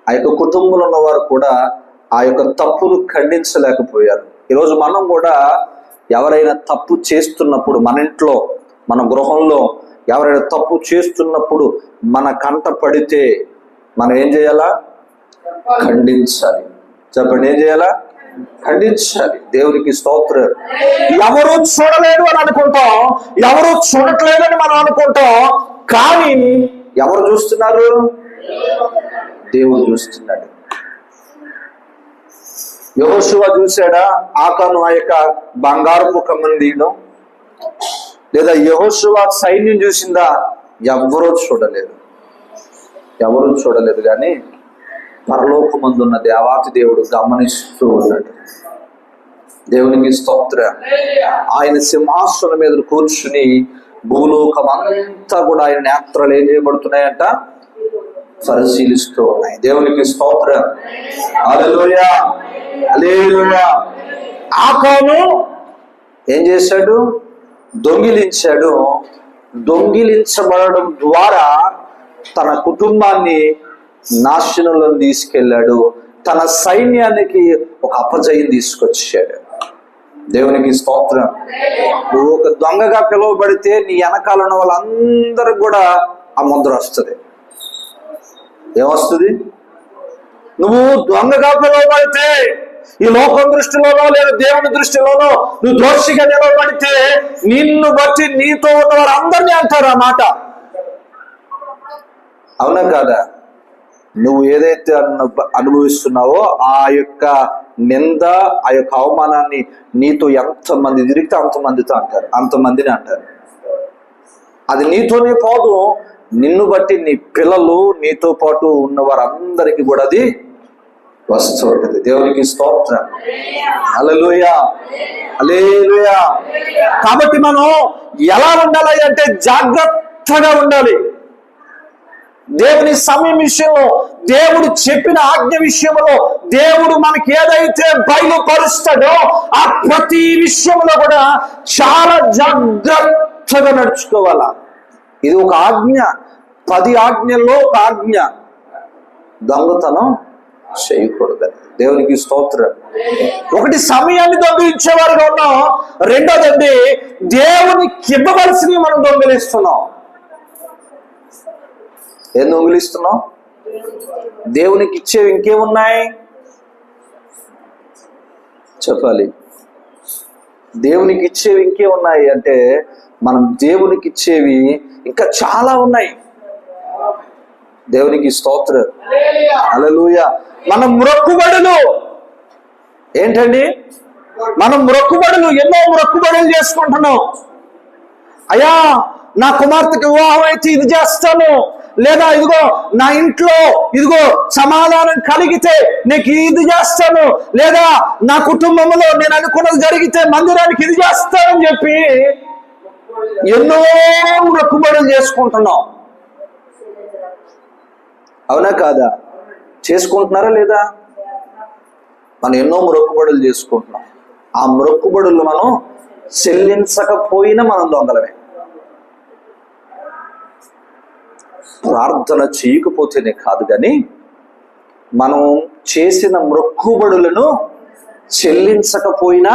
ఆ యొక్క కుటుంబంలో ఉన్నవారు కూడా ఆ యొక్క తప్పును ఖండించలేకపోయారు. ఈరోజు మనం కూడా ఎవరైనా తప్పు చేస్తున్నప్పుడు, మన ఇంట్లో, మన గృహంలో ఎవరైనా తప్పు చేస్తున్నప్పుడు మన కంట పడితే మనం ఏం చేయాలా? ఖండించాలి. చెప్పండి, ఏం చేయాలా? ఖండించాలి. దేవునికి స్తోత్రం. ఎవరు చూడలేదు అని అనుకుంటాం, ఎవరు చూడట్లేదని మనం అనుకుంటాం, కానీ ఎవరు చూస్తున్నారు? దేవుడు చూస్తున్నాడు. యెహోషువ చూశాడా ఆకాను ఆ యొక్క బంగారపు కమ్మందిలో? లేదా యెహోషువ సైన్యం చూసిందా? ఎవరూ చూడలేదు. కానీ పరలోకమందున్న దేవాతి దేవుడు గమనిస్తూ ఉన్నాడు. దేవునికి స్తోత్రం. ఆయన సింహాసనం మీద కూర్చుని భూలోకం అంతా కూడా ఆయన నేత్రాలు ఏం చేయబడుతున్నాయంట? పరిశీలిస్తూ ఉన్నాయి. దేవునికి స్తోత్రం. హల్లెలూయా, హల్లెలూయా. ఆకాను ఏం చేశాడు? దొంగిలించాడు. దొంగిలించబడడం ద్వారా తన కుటుంబాన్ని నాశనంలో తీసుకెళ్ళాడు. తన సైన్యానికి ఒక అపజయం తీసుకొచ్చాడు. దేవునికి స్తోత్రం. నువ్వు ఒక దొంగగా పిలువబడితే నీ వెనకాల ఉన్న వాళ్ళందరూ కూడా ఆ ముద్ర వస్తుంది. ఏమొస్తుంది? నువ్వు దొంగగా పిలువబడితే, ఈ లోకం దృష్టిలోనో లేదా దేవుని దృష్టిలోనో నువ్వు దోషిగా నిలవబడితే, నిన్ను బట్టి నీతో ఉన్న వారు అందరినీ అంటారు ఆ మాట. అవునా కాదా? నువ్వు ఏదైతే అనుభవిస్తున్నావో ఆ యొక్క నింద, ఆ యొక్క అవమానాన్ని నీతో ఎంతమంది తిరిగితే అంతమందిని అంటారు. అది నీతోనే పోదు, నిన్ను బట్టి నీ పిల్లలు, నీతో పాటు ఉన్న వారందరికీ కూడా అది వస్తూ ఉంటుంది. దేవునికి స్తోత్రం. హల్లెలూయా, హల్లెలూయా. కాబట్టి మనం ఎలా ఉండాలి అంటే జాగ్రత్తగా ఉండాలి. దేవుని సమయం విషయంలో, దేవుడు చెప్పిన ఆజ్ఞ విషయంలో, దేవుడు మనకి ఏదైతే బయలుపరుస్తాడో ఆ ప్రతి విషయంలో కూడా చాలా జాగ్రత్తగా నడుచుకోవాలా. ఇది ఒక ఆజ్ఞ. 10 ఆజ్ఞల్లో ఒక ఆజ్ఞ, దొంగతనం చేయకూడదు. దేవునికి స్తోత్రం. ఒకటి సమయాన్ని దొంగిలించేవారుగా ఉన్నాం. రెండోదండి, దేవునికి ఇవ్వవలసినవి మనం దొంగిలిస్తున్నాం. ఏం దొంగిలిస్తున్నాం? దేవునికి ఇచ్చేవి ఇంకేమున్నాయి చెప్పాలి. దేవునికి ఇచ్చేవి ఇంకేమున్నాయి అంటే, మనం దేవునికి ఇచ్చేవి ఇంకా చాలా ఉన్నాయి. దేవునికి స్తోత్రం. హల్లెలూయా. మన మొక్కుబడులు ఏంటండి? మనం మొక్కుబడులు, ఎన్నో మొక్కుబడులు చేసుకుంటున్నాం. అయ్యా నా కుమార్తెకి వివాహం అయితే ఇది చేస్తాను, లేదా ఇదిగో నా ఇంట్లో ఇదిగో సమాధానం కలిగితే నీకు ఇది చేస్తాను, లేదా నా కుటుంబంలో నేను అనుకున్నది జరిగితే మందిరానికి ఇది చేస్తానని చెప్పి ఎన్నో మొక్కుబడులు చేసుకుంటున్నాం. అవునా కాదా? చేసుకుంటున్నారా లేదా? మనం ఎన్నో మొక్కుబడులు చేసుకుంటున్నాం. ఆ మొక్కుబడులు మనం చెల్లించకపోయినా మనం దొంగలమే. ప్రార్థన చేయకపోతేనే కాదు, కానీ మనం చేసిన మొక్కుబడులను చెల్లించకపోయినా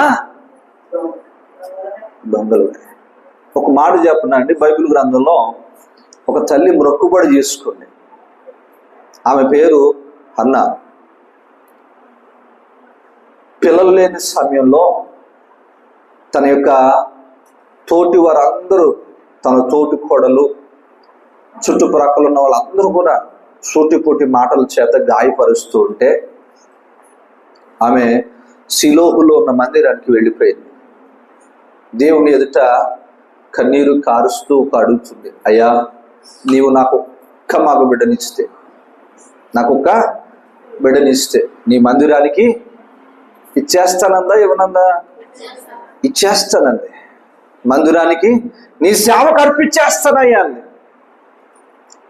దొంగలు. ఒక మాట చెప్పనా అండి, బైబిల్ గ్రంథంలో ఒక తల్లి మొక్కుబడి చేసుకుంది. ఆమె పేరు హన్నా. పిల్లలు లేని సమయంలో తన యొక్క తోటి వారందరూ, తన తోటి కోడలు, చుట్టుప్రక్కల ఉన్న వాళ్ళందరూ కూడా సూటిపోటి మాటల చేత గాయపరుస్తూ ఉంటే ఆమె సిలోహులో ఉన్న మందిరానికి వెళ్ళిపోయింది. దేవుని ఎదుట కన్నీరు కారుస్తూ అడుగుతుంది, అయ్యా నీవు నాకు ఒక్క మగ బిడ్డనిస్తే, నాకు ఒక్క బిడ్డనిస్తే నీ మందిరానికి ఇచ్చేస్తానందా? ఇవ్వనందా? ఇచ్చేస్తానంది. మందిరానికి నీ సేవకు అర్పించేస్తానయ్యా అంది.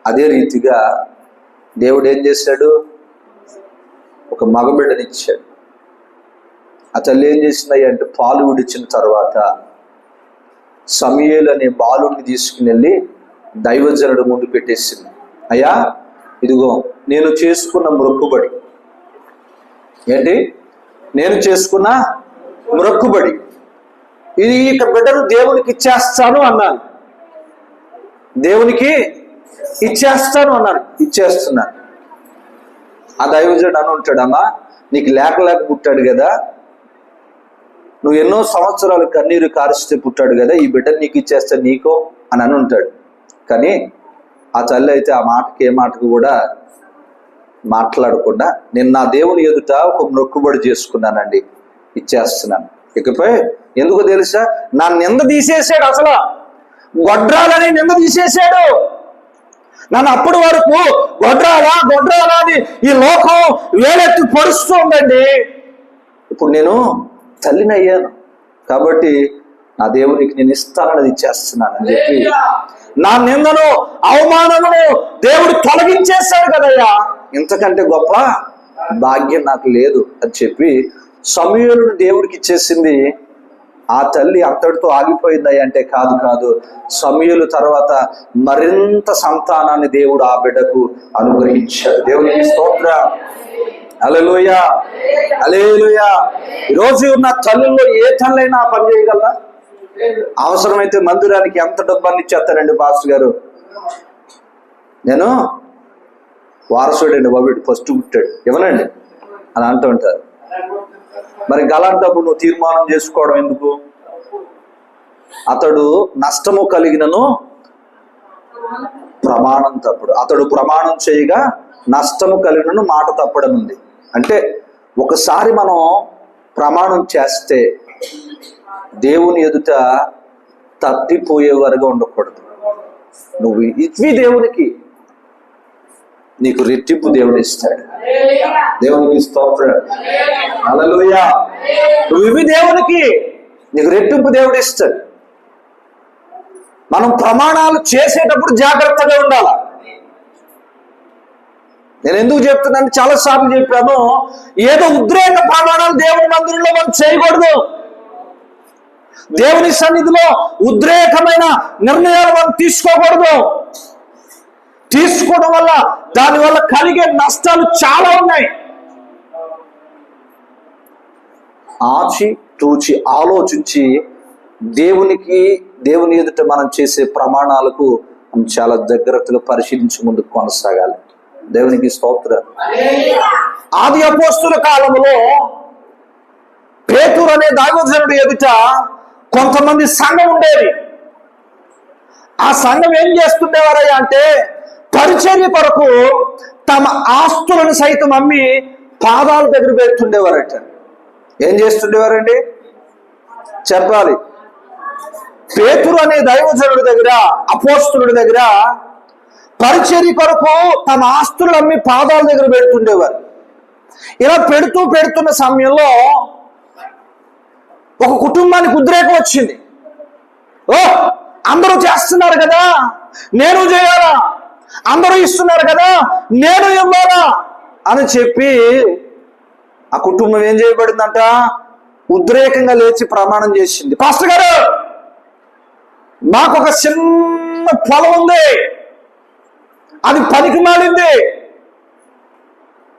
అదే రీతిగా దేవుడు ఏం చేశాడు? ఒక మగబిడ్డనిచ్చాడు. ఆ తల్లి ఏం చేసిందయ్యా అంటే, పాలు విడిచిన తర్వాత సమూయేలు అనే బాలుడిని తీసుకుని వెళ్ళి దైవజనుడు ముందు పెట్టేసింది. అయ్యా ఇదిగో నేను చేసుకున్న మొక్కుబడి. ఏంటి? నేను చేసుకున్న మొక్కుబడి ఇది, ఇక బిడ్డను దేవునికి ఇచ్చేస్తాను అన్నాను. దేవునికి ఇచ్చేస్తాను అన్నాను. ఇచ్చేస్తున్నాను. ఆ దైవజనుడు అని ఉంటాడమ్మా, నీకు లేక లేక పుట్టాడు కదా, నువ్వు ఎన్నో సంవత్సరాలు కన్నీరు కారిస్తే పుట్టాడు కదా, ఈ బిడ్డను నీకు ఇచ్చేస్తా నీకో అని ఉంటాడు. కానీ ఆ తల్లి అయితే ఆ మాటకి ఏ మాటకు కూడా మాట్లాడకుండా, నేను నా దేవుని ఎదుట ఒక మొక్కుబడి చేసుకున్నానండి, ఇచ్చేస్తున్నాను. ఇకపై ఎందుకు తెలుసా? నా నింద తీసేసాడు. అసలు గొడ్రాలని నింద తీసేసాడు. నన్ను అప్పటి వరకు గొడ్రాలా గొడ్రాలా అని ఈ లోకం వేలెత్తి పొడుస్తూ ఉందండి. ఇప్పుడు నేను తల్లిని అయ్యాను కాబట్టి నా దేవునికి నేను ఇస్తానన్నది ఇచ్చేస్తున్నానని చెప్పి నా నిందను అవమానమును దేవుడు తొలగించేశాడు కదయ్యా, ఇంతకంటే గొప్ప భాగ్యం నాకు లేదు అని చెప్పి సమూయేలును దేవుడికి ఇచ్చేసింది. ఆ తల్లి అంతటితో ఆగిపోయిందయ్యా అంటే కాదు కాదు. సమూయేలు తర్వాత మరింత సంతానాన్ని దేవుడు ఆ బిడ్డకు అనుగ్రహించాడు. దేవునికి స్తోత్రం. హల్లెలూయా, హల్లెలూయా. ఈరోజు ఉన్న తల్లుల్లో ఏ తల్లైనా ఆ పని చేయగలరా? అవసరమైతే మందిరానికి ఎంత డబ్బాన్ని ఇచ్చేస్తారండి పాస్టర్ గారు, నేను వారసుడండి బాబు, ఫస్ట్ పుట్టాడు ఇవ్వనండి అని అంటూ ఉంటారు. మరి అలాంటప్పుడు నువ్వు తీర్మానం చేసుకోవడం ఎందుకు? అతడు నష్టము కలిగినను ప్రమాణం తప్పుడు, అతడు ప్రమాణం చేయగా నష్టము కలిగినను మాట తప్పడం ఉంది. అంటే ఒకసారి మనం ప్రమాణం చేస్తే దేవుని ఎదుట తప్పిపోయేవారుగా ఉండకూడదు. నువ్వు ఇవి దేవునికి, నీకు రెట్టింపు దేవుడు ఇస్తాడు. దేవునికి స్తోత్రం. హల్లెలూయా. నువ్వు ఇవి దేవునికి, నీకు రెట్టింపు దేవుడు ఇస్తాడు. మనం ప్రమాణాలు చేసేటప్పుడు జాగ్రత్తగా ఉండాలి. నేను ఎందుకు చెప్తున్నాను, చాలా సార్లు చెప్పాను, ఏదో ఉద్రేక ప్రమాణాలు దేవుని మందిరంలో మనం చేయకూడదు. దేవుని సన్నిధిలో ఉద్రేకమైన నిర్ణయాలు మనం తీసుకోకూడదు. తీసుకోవడం వల్ల దానివల్ల కలిగే నష్టాలు చాలా ఉన్నాయి. ఆచి తూచి ఆలోచించి దేవుని ఎదుట మనం చేసే ప్రమాణాలకు మనం చాలా జాగ్రత్తగా పరిశీలించి ముందుకు కొనసాగాలి. దేవునికి స్తోత్రం. ఆది అపోస్తుల కాలంలో పేతురు అనే దైవజనుడు ఎదుట కొంతమంది సంఘం ఉండేది. ఆ సంఘం ఏం చేస్తుండేవారయ్యా అంటే, పరిచర్య కొరకు తమ ఆస్తులను సైతం అమ్మి పాదాల దగ్గర పెడుతుండేవారట. ఏం చేస్తుండేవారండి చెప్పాలి? పేతురు అనే దైవజనుడి దగ్గర, అపోస్తులుడి దగ్గర పరిచర్య కొరకు తమ ఆస్తులను అమ్మి పాదాల దగ్గర పెడుతుండేవారు. ఇలా పెడుతున్న సమయంలో ఒక కుటుంబానికి ఉద్రేకం వచ్చింది. ఓ, అందరూ చేస్తున్నారు కదా, నేను చేయాలా, అందరూ ఇస్తున్నారు కదా, నేను ఇవ్వాలా అని చెప్పి ఆ కుటుంబం ఏం చేయబడిందంట, ఉద్రేకంగా లేచి ప్రమాణం చేసింది. పాస్టర్ గారు, మాకు ఒక చిన్న పొలం ఉంది, అది పనికి మాలింది,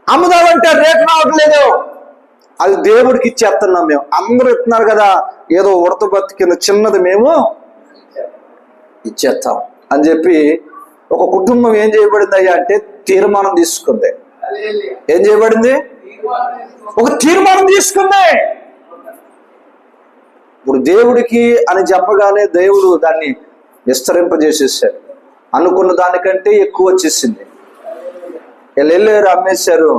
అమ్ముదామంటే రేటు రావట్లేదు, అది దేవుడికి ఇచ్చేస్తున్నాం, మేము అందరూ ఇస్తున్నారు కదా, ఏదో ఉడత బతికిన చిన్నది మేము ఇచ్చేస్తాం అని చెప్పి ఒక కుటుంబం ఏం చేయబడిందయ్యా అంటే తీర్మానం తీసుకుంది. ఏం చేయబడింది? ఒక తీర్మానం తీసుకుంది. ఇప్పుడు దేవుడికి అని చెప్పగానే దేవుడు దాన్ని విస్తరింపజేసేసాడు. అనుకున్న దానికంటే ఎక్కువ వచ్చేసింది. వెళ్ళారు, అమ్మేశారు,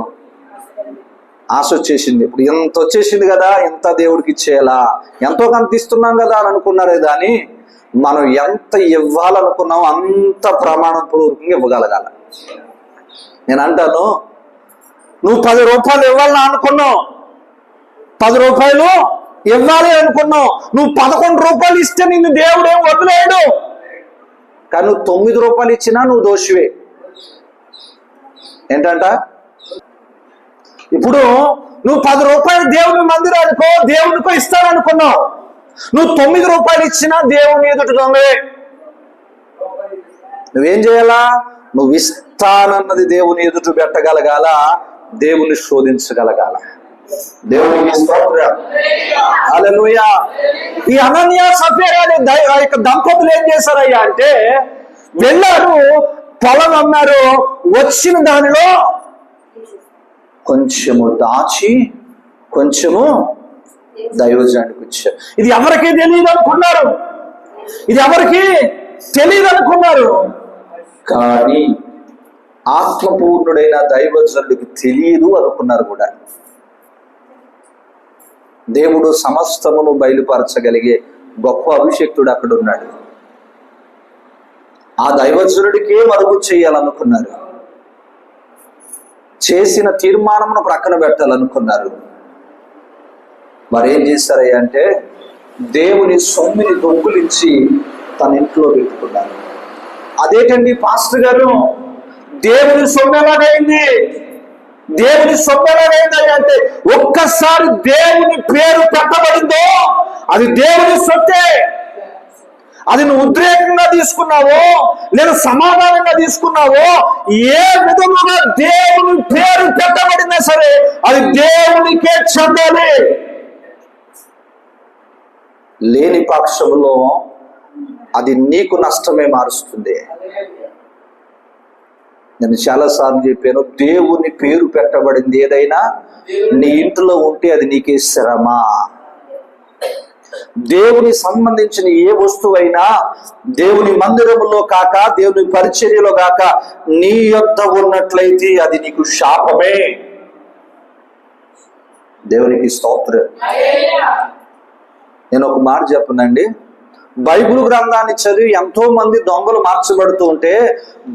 ఆశ వచ్చేసింది. ఇప్పుడు ఇంత వచ్చేసింది కదా, ఎంత దేవుడికి ఇచ్చేయాలా, ఎంతో కొంత ఇస్తున్నాం కదా అని అనుకున్నారే కానీ మనం ఎంత ఇవ్వాలనుకున్నామో అంత ప్రమాణపూర్వకంగా ఇవ్వగలగాల. నేను అంటాను, నువ్వు 10 రూపాయలు ఇవ్వాలని అనుకున్నావు, 10 రూపాయలు ఇవ్వాలి అనుకున్నావు, నువ్వు 11 రూపాయలు ఇస్తే నిన్ను దేవుడు ఏం వదిలేడు. కానీ నువ్వు 9 రూపాయలు ఇచ్చినా నువ్వు దోషివే. ఏంటంట? ఇప్పుడు నువ్వు 10 రూపాయలు దేవుని మందిరానికో దేవునికో ఇస్తాననుకున్నావు, నువ్వు 9 రూపాయలు ఇచ్చినా దేవుని ఎదుట దొంగవే. నువ్వేం చేయాలా? నువ్వు ఇస్తానన్నది దేవుని ఎదుట పెట్టగలగాల, దేవుని శోధించగలగాల. దేవునికి స్తోత్రం. హల్లెలూయా. ఈ అనన్య సఫీరా అనే దంపతులు ఏం చేశారయ్యా అంటే, వెళ్ళారు, పొలం అమ్మారు, వచ్చిన దానిలో కొంచెము దాచి కొంచెము దైవజనానికి వచ్చారు. ఇది ఎవరికి తెలియదు అనుకున్నారు, ఇది ఎవరికి తెలియదు అనుకున్నారు. కానీ ఆత్మపూర్ణుడైన దైవజనుడికి తెలియదు అనుకున్నారు కూడా. దేవుడు సమస్తమును బయలుపరచగలిగే గొప్ప అభిషేక్తుడు అక్కడ ఉన్నాడు. ఆ దైవజనుడికే మరుగు చేయాలనుకున్నారు. చేసిన తీర్మానమును ప్రక్కన పెట్టాలనుకున్నారు. మరేం చేశారయ్యా అంటే, దేవుని సొమ్మిని దొంగిలించి తన ఇంట్లో పెట్టుకున్నారు. అదేంటండి పాస్టర్ గారు, దేవుని సొమ్ము ఎలాగైంది? దేవుని సొమ్ము ఎలాగైంది అంటే, ఒక్కసారి దేవుని పేరు పెట్టబడిందో అది దేవుని సొత్తే. అది నువ్వు ఉద్రేకంగా తీసుకున్నావో లేదా సమాధానంగా తీసుకున్నావో, ఏ విధముగా దేవుని పేరు పెట్టబడినా సరే అది దేవునికే చెందాలి. లేని పక్షంలో అది నీకు నష్టమే మారుస్తుంది. నేను చాలాసార్లు చెప్పాను, దేవుని పేరు పెట్టబడింది ఏదైనా నీ ఇంట్లో ఉంటే అది నీకే శ్రమ. దేవుని సంబంధించిన ఏ వస్తువైనా దేవుని మందిరములో కాక దేవుని పరిచర్యలో కాక నీ యొద్ద ఉన్నట్లయితే అది నీకు శాపమే. దేవునికి స్తోత్రం. నేను ఒక మాట చెప్పనండి, బైబిల్ గ్రంథాన్ని చదివి ఎంతో మంది దొంగలు మార్చబడుతూ ఉంటే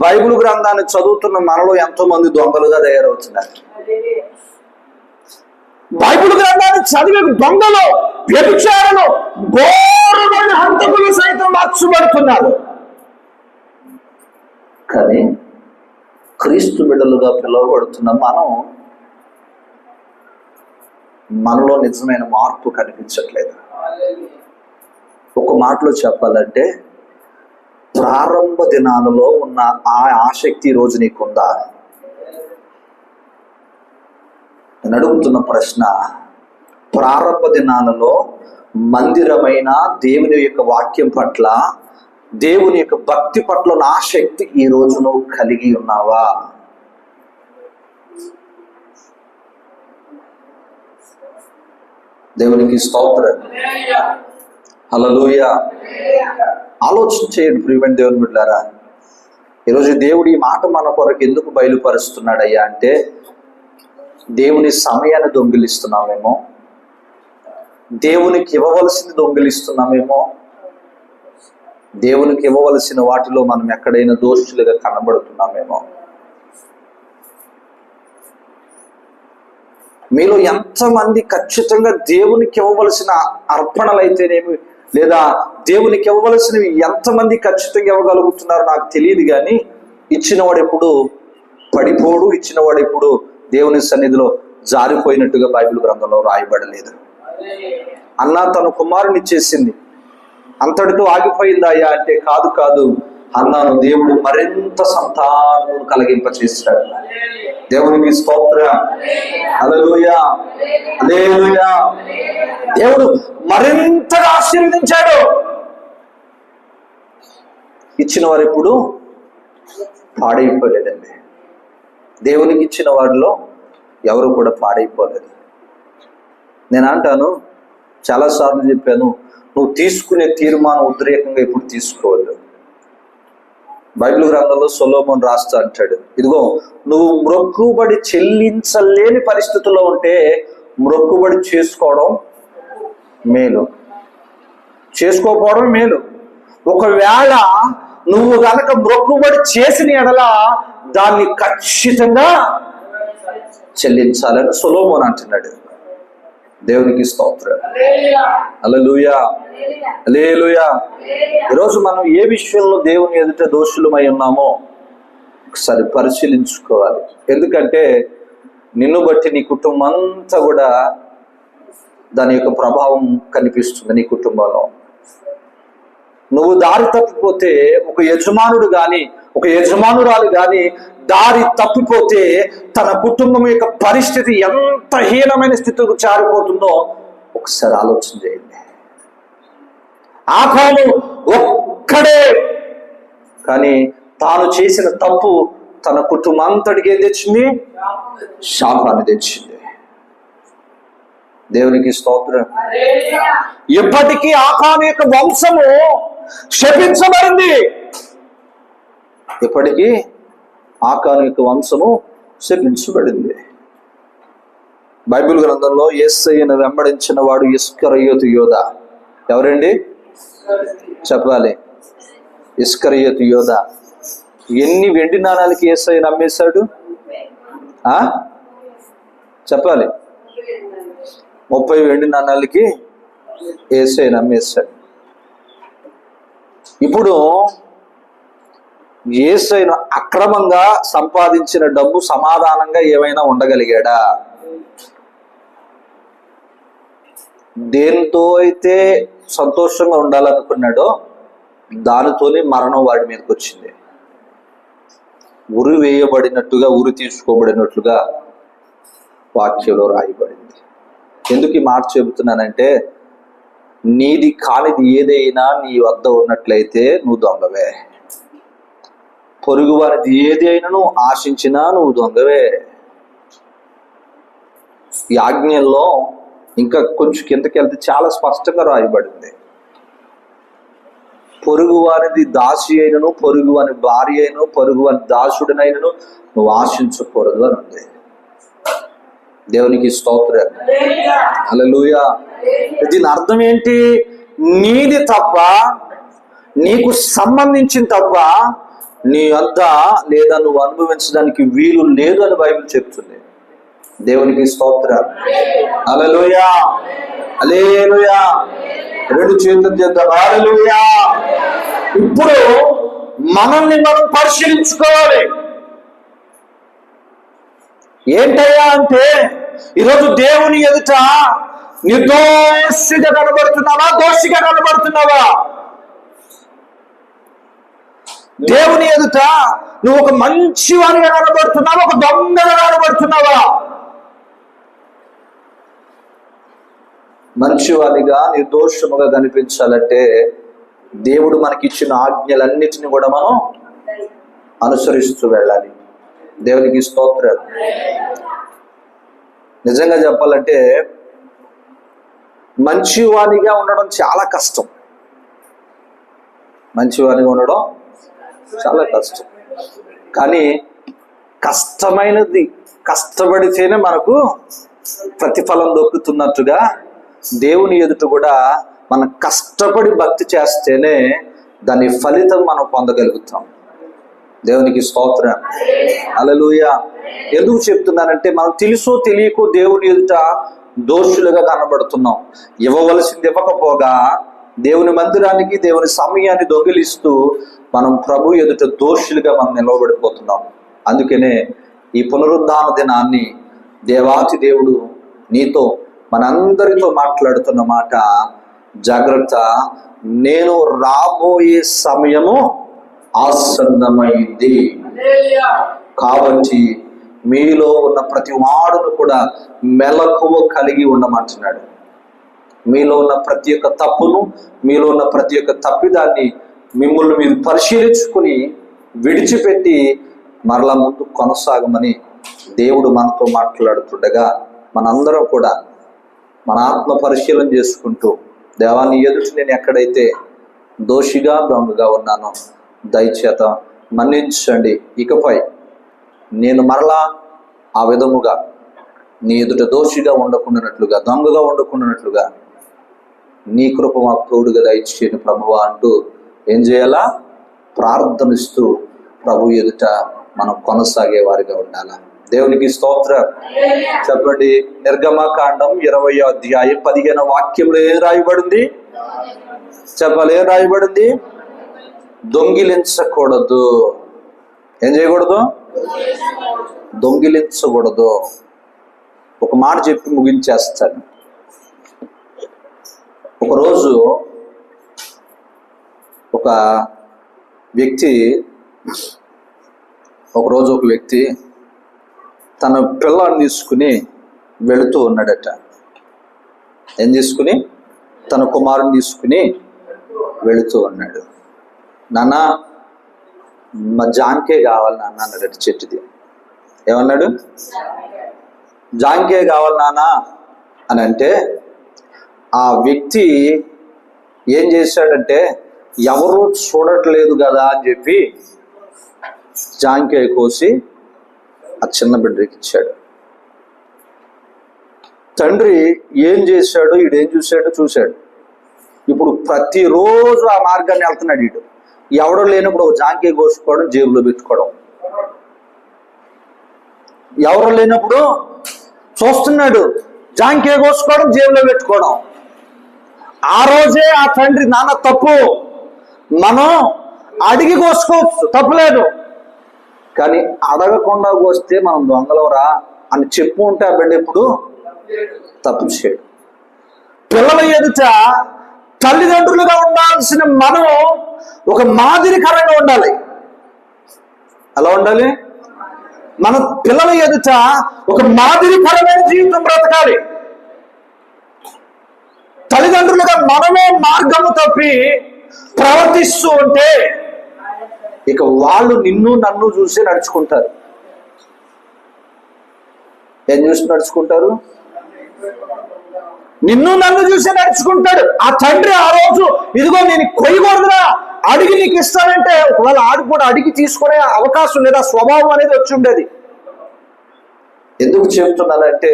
బైబిల్ గ్రంథాన్ని చదువుతున్న మనలో ఎంతో మంది దొంగలుగా తయారవుతున్నారు. బైబిల్ గ్రంథాన్ని చదివే దొంగలు, వ్యభిచారులు, ఘోరమైన హంతకులు సైతం మార్చబడుతున్నారు. కానీ క్రీస్తు బిడ్డలుగా పిలువబడుతున్న మనలో నిజమైన మార్పు కనిపించట్లేదు. ఒక మాటలో చెప్పాలంటే, ప్రారంభ దినాలలో ఉన్న ఆ ఆసక్తి రోజు నీకుందా? నేను అడుగుతున్న ప్రశ్న, ప్రారంభ దినాలలో మందిరమైన దేవుని యొక్క వాక్యం పట్ల, దేవుని యొక్క భక్తి పట్ల ఉన్న ఆసక్తి ఈ రోజు నువ్వు కలిగి ఉన్నావా? దేవునికి స్తోత్రం. హల్లెలూయా. ఆలోచన చేయండి ప్రియమైన దేవుని బిడ్డలారా. ఈరోజు దేవుడు ఈ మాట మన కొరకు ఎందుకు బయలుపరుస్తున్నాడయ్యా అంటే, దేవుని సమయాన్ని దొంగిలిస్తున్నామేమో, దేవునికి ఇవ్వవలసింది దొంగిలిస్తున్నామేమో, దేవునికి ఇవ్వవలసిన వాటిలో మనం ఎక్కడైనా దోషులుగా కనబడుతున్నామేమో. మీలో ఎంతమంది ఖచ్చితంగా దేవునికి ఇవ్వవలసిన అర్పణలు అయితేనేమి లేదా దేవునికి ఇవ్వవలసినవి ఎంతమంది ఖచ్చితంగా ఇవ్వగలుగుతున్నారో నాకు తెలియదు. కానీ ఇచ్చినవాడు ఎప్పుడు పడిపోడు, ఇచ్చినవాడు ఎప్పుడు దేవుని సన్నిధిలో జారిపోయినట్టుగా బైబిల్ గ్రంథంలో రాయబడలేదు. అన్న తన కుమారుని ఇచ్చేసింది, అంతటితో ఆగిపోయిందాయా అంటే కాదు కాదు, అన్నాను దేవుడు మరింత సంతానం కలిగింప చేశాడు. దేవునికి స్తోత్రం. హల్లెలూయా, హల్లెలూయా. దేవుడు మరింతగా ఆశీర్వదించాడు. ఇచ్చిన వారు ఎప్పుడు పాడైపోలేదండి. దేవునికి ఇచ్చిన వాడిలో ఎవరు కూడా పాడైపోలేదు. నేను అంటాను, చాలాసార్లు చెప్పాను, నువ్వు తీసుకునే తీర్మానం ఉద్రేకంగా ఇప్పుడు తీసుకోవద్దు. బైబిల్ గ్రంథంలో సొలొమోను రాస్తూ అంటాడు, ఇదిగో నువ్వు మ్రొక్కుబడి చెల్లించలేని పరిస్థితుల్లో ఉంటే మ్రొక్కుబడి చేసుకోవడం మేలు, చేసుకోకపోవడం మేలు. ఒకవేళ నువ్వు కనుక మ్రొక్కుబడి చేసిన ఎడల దాన్ని ఖచ్చితంగా చెల్లించాలని సొలొమోను అంటున్నాడు. దేవునికి స్తోత్రం. హల్లెలూయా, హల్లెలూయా. ఈరోజు మనం ఏ విషయంలో దేవుని ఎదుట దోషులమై ఉన్నామో ఒకసారి పరిశీలించుకోవాలి. ఎందుకంటే నిన్ను బట్టి నీ కుటుంబం అంతా కూడా దాని యొక్క ప్రభావం కనిపిస్తుంది. నీ కుటుంబంలో నువ్వు దారి తప్పిపోతే, ఒక యజమానుడు కానీ ఒక యజమానురాలు కానీ దారి తప్పిపోతే తన కుటుంబం యొక్క పరిస్థితి ఎంత హీనమైన స్థితికి జారిపోతుందో ఒకసారి ఆలోచన చేయండి. ఆకాను ఒక్కడే కానీ తాను చేసిన తప్పు తన కుటుంబం అంతటికి ఏం తెచ్చింది? శాపాన్ని తెచ్చింది. దేవునికి స్తోత్రం. ఇప్పటికీ ఆకాను యొక్క వంశము శపించబడింది. ఇప్పటికీ ఆకాను యొక్క వంశము శపించబడింది. బైబిల్ గ్రంథంలో యేసయ్యను వెంబడించిన వాడు ఇస్కరియోతు యోధ. ఎవరండి చెప్పాలి? ఇస్కరియోతు యోధ. ఎన్ని వెండి నాణాలకి యేసయ్యను అమ్మేశాడు? చెప్పాలి. 30 వెండి నాణాలకి యేసయ్యను అమ్మేశాడు. ఇప్పుడు యేసయ్యను అక్రమంగా సంపాదించిన డబ్బు సమాధానంగా ఏమైనా ఉండగలిగాడా? దేంతో అయితే సంతోషంగా ఉండాలనుకున్నాడో దానితోనే మరణం వాడి మీదకి వచ్చింది. ఉరి వేయబడినట్టుగా, ఉరి తీసుకోబడినట్లుగా వాక్యంలో రాయబడింది. ఎందుకు ఈ మాట చెబుతున్నానంటే, నీది కానిది ఏదైనా నీ వద్ద ఉన్నట్లయితే నువ్వు దొంగవే. పొరుగు వారిది ఏది అయినా నువ్వు ఆశించినా నువ్వు దొంగవే. ఈ ఆజ్ఞల్లో ఇంకా కొంచెం కిందకి వెళ్తే చాలా స్పష్టంగా రాయబడింది. పొరుగు వారిది దాసి అయినను, పొరుగు వారి భార్య అయినను, పొరుగు వారి దాసుడినైనను నువ్వు ఆశించకూడదు అని ఉంది. దేవునికి స్తోత్రం. హల్లెలూయా. దీని అర్థం ఏంటి? నీది తప్ప, నీకు సంబంధించిన తప్ప నీ వద్ద లేదా నువ్వు అనుభవించడానికి వీలు లేదు అని బైబిల్ చెప్తుంది. దేవునికి స్తోత్రం. హల్లెలూయా, హల్లెలూయా. 2 చేతులు చేద్దాం. హల్లెలూయా. ఇప్పుడు మనల్ని మనం పరిశీలించుకోవాలి. ఏంటయ్యా అంటే, ఈరోజు దేవుని ఎదుట నిర్దోషిగా కనబడుతున్నావా, దోషిగా కనబడుతున్నావా? దేవుని ఎదుట నువ్వు ఒక మంచి వాడిగా కనబడుతున్నావా, ఒక దొంగగా కనబడుతున్నావా? మంచివాడిగా, నిర్దోషముగా కనిపించాలంటే దేవుడు మనకిచ్చిన ఆజ్ఞలన్నిటిని కూడా మనం అనుసరిస్తూ వెళ్ళాలి. దేవునికి స్తోత్రం. నిజంగా చెప్పాలంటే మంచివాడిగా ఉండడం చాలా కష్టం. మంచివాడిగా ఉండడం చాలా కష్టం. కానీ కష్టమైనది కష్టపడితేనే మనకు ప్రతిఫలం దొక్కుతున్నట్టుగా దేవుని ఎదుట కూడా మనం కష్టపడి భక్తి చేస్తేనే దాని ఫలితం మనం పొందగలుగుతాం. దేవునికి స్తోత్రం. హల్లెలూయా. ఎందుకు చెప్తున్నానంటే, మనం తెలుసో తెలియకో దేవుని ఎదుట దోషులుగా కనబడుతున్నాం. ఇవ్వవలసింది ఇవ్వకపోగా దేవుని మందిరానికి, దేవుని సమయాన్ని దొంగిలిస్తూ మనం ప్రభు ఎదుట దోషులుగా మనం నిలవబడిపోతున్నాం. అందుకనే ఈ పునరుద్ధాన దినాన్ని దేవాతి దేవుడు నీతో, మనందరితో మాట్లాడుతున్న మాట, జాగ్రత్త, నేను రాబోయే సమయము ఆసన్నమైంది కాబట్టి మీలో ఉన్న ప్రతి వాడును కూడా మెలకువ కలిగి ఉండమంటున్నాడు. మీలో ఉన్న ప్రతి ఒక్క తప్పును, మీలో ఉన్న ప్రతి ఒక్క తప్పిదాన్ని మిమ్మల్ని మీరు పరిశీలించుకుని విడిచిపెట్టి మరలా ముందు కొనసాగమని దేవుడు మనతో మాట్లాడుతుండగా మనందరం కూడా మన ఆత్మ పరిశీలన చేసుకుంటూ, దేవాన్ని ఎదుటి నేను ఎక్కడైతే దోషిగా దొంగగా ఉన్నానో దయచేత మన్నించండి. ఇకపై నేను మరలా ఆ విధముగా నీ ఎదుట దోషిగా ఉండకుండానట్లుగా, దొంగగా ఉండకుండానట్లుగా నీ కృప మాకు తోడుగా దయచేయని ప్రభువా అంటూ ఏం చేయాలా? ప్రార్థనిస్తూ ప్రభు ఎదుట మనం కొనసాగే వారిగా ఉండాలా. దేవునికి స్తోత్రం. చెప్పండి. నిర్గమకాండం 20వ అధ్యాయం 15వ వాక్యంలో ఏం రాయబడింది? చెప్పాలి, ఏం రాయబడింది? దొంగిలించకూడదు. ఏం చేయకూడదు? దొంగిలించకూడదు. ఒక మాట చెప్పి ముగించేస్తాను. ఒకరోజు ఒక వ్యక్తి తన పిల్లాన్ని తీసుకుని వెళుతూ ఉన్నాడట. ఏం తీసుకుని? తన కుమారుని తీసుకుని వెళుతూ ఉన్నాడు. నాన్న, మా జాంకే కావాలి నాన్న అన్నాడట చెట్టుది. ఏమన్నాడు? జాంకే కావాలి నాన్న అని అంటే, ఆ వ్యక్తి ఏం చేశాడంటే, ఎవరు చూడట్లేదు కదా అని చెప్పి జాంకాయ కోసి ఆ చిన్న బిడ్డకి ఇచ్చాడు. తండ్రి ఏం చేశాడు, ఈడేం చూశాడు. ఇప్పుడు ప్రతిరోజు ఆ మార్గాన్ని వెళ్తున్నాడు. ఇటు ఎవడో లేనప్పుడు ఒక జాంకాయ కోసుకోవడం, జేబులో పెట్టుకోవడం. ఎవరో లేనప్పుడు చూస్తున్నాడు, జాంకాయ కోసుకోవడం, జేబులో పెట్టుకోవడం. ఆ రోజే ఆ తండ్రి, నాన్న తప్పు, మనం అడిగి కోసుకోవచ్చు, తప్పులేదు, కానీ అడగకుండా కోస్తే మనం దొంగలవరా అని చెప్పు ఉంటే ఆ బిడ్డ ఎప్పుడు తప్పు చేయడు. పిల్లల ఎదుట తల్లిదండ్రులుగా ఉండాల్సిన మనం ఒక మాదిరికరంగా ఉండాలి. అలా ఉండాలి. మన పిల్లల ఎదుట ఒక మాదిరికరమైన జీవితం బ్రతకాలి. తల్లిదండ్రులుగా మనమే మార్గము తప్పి ప్రవర్తిస్తూ ఉంటే ఇక వాళ్ళు నిన్ను నన్ను చూసి నడుచుకుంటారు. ఏం చూసి నడుచుకుంటారు? నిన్ను నన్ను చూసి నడుచుకుంటాడు. ఆ తండ్రి ఆ రోజు, ఇదిగో నేను కొయ్యకూడదురా, అడిగి నీకు ఇస్తానంటే ఒకవేళ ఆడు కూడా అడిగి తీసుకునే అవకాశం లేదా స్వభావం అనేది వచ్చి ఉండేది. ఎందుకు చెప్తున్నానంటే,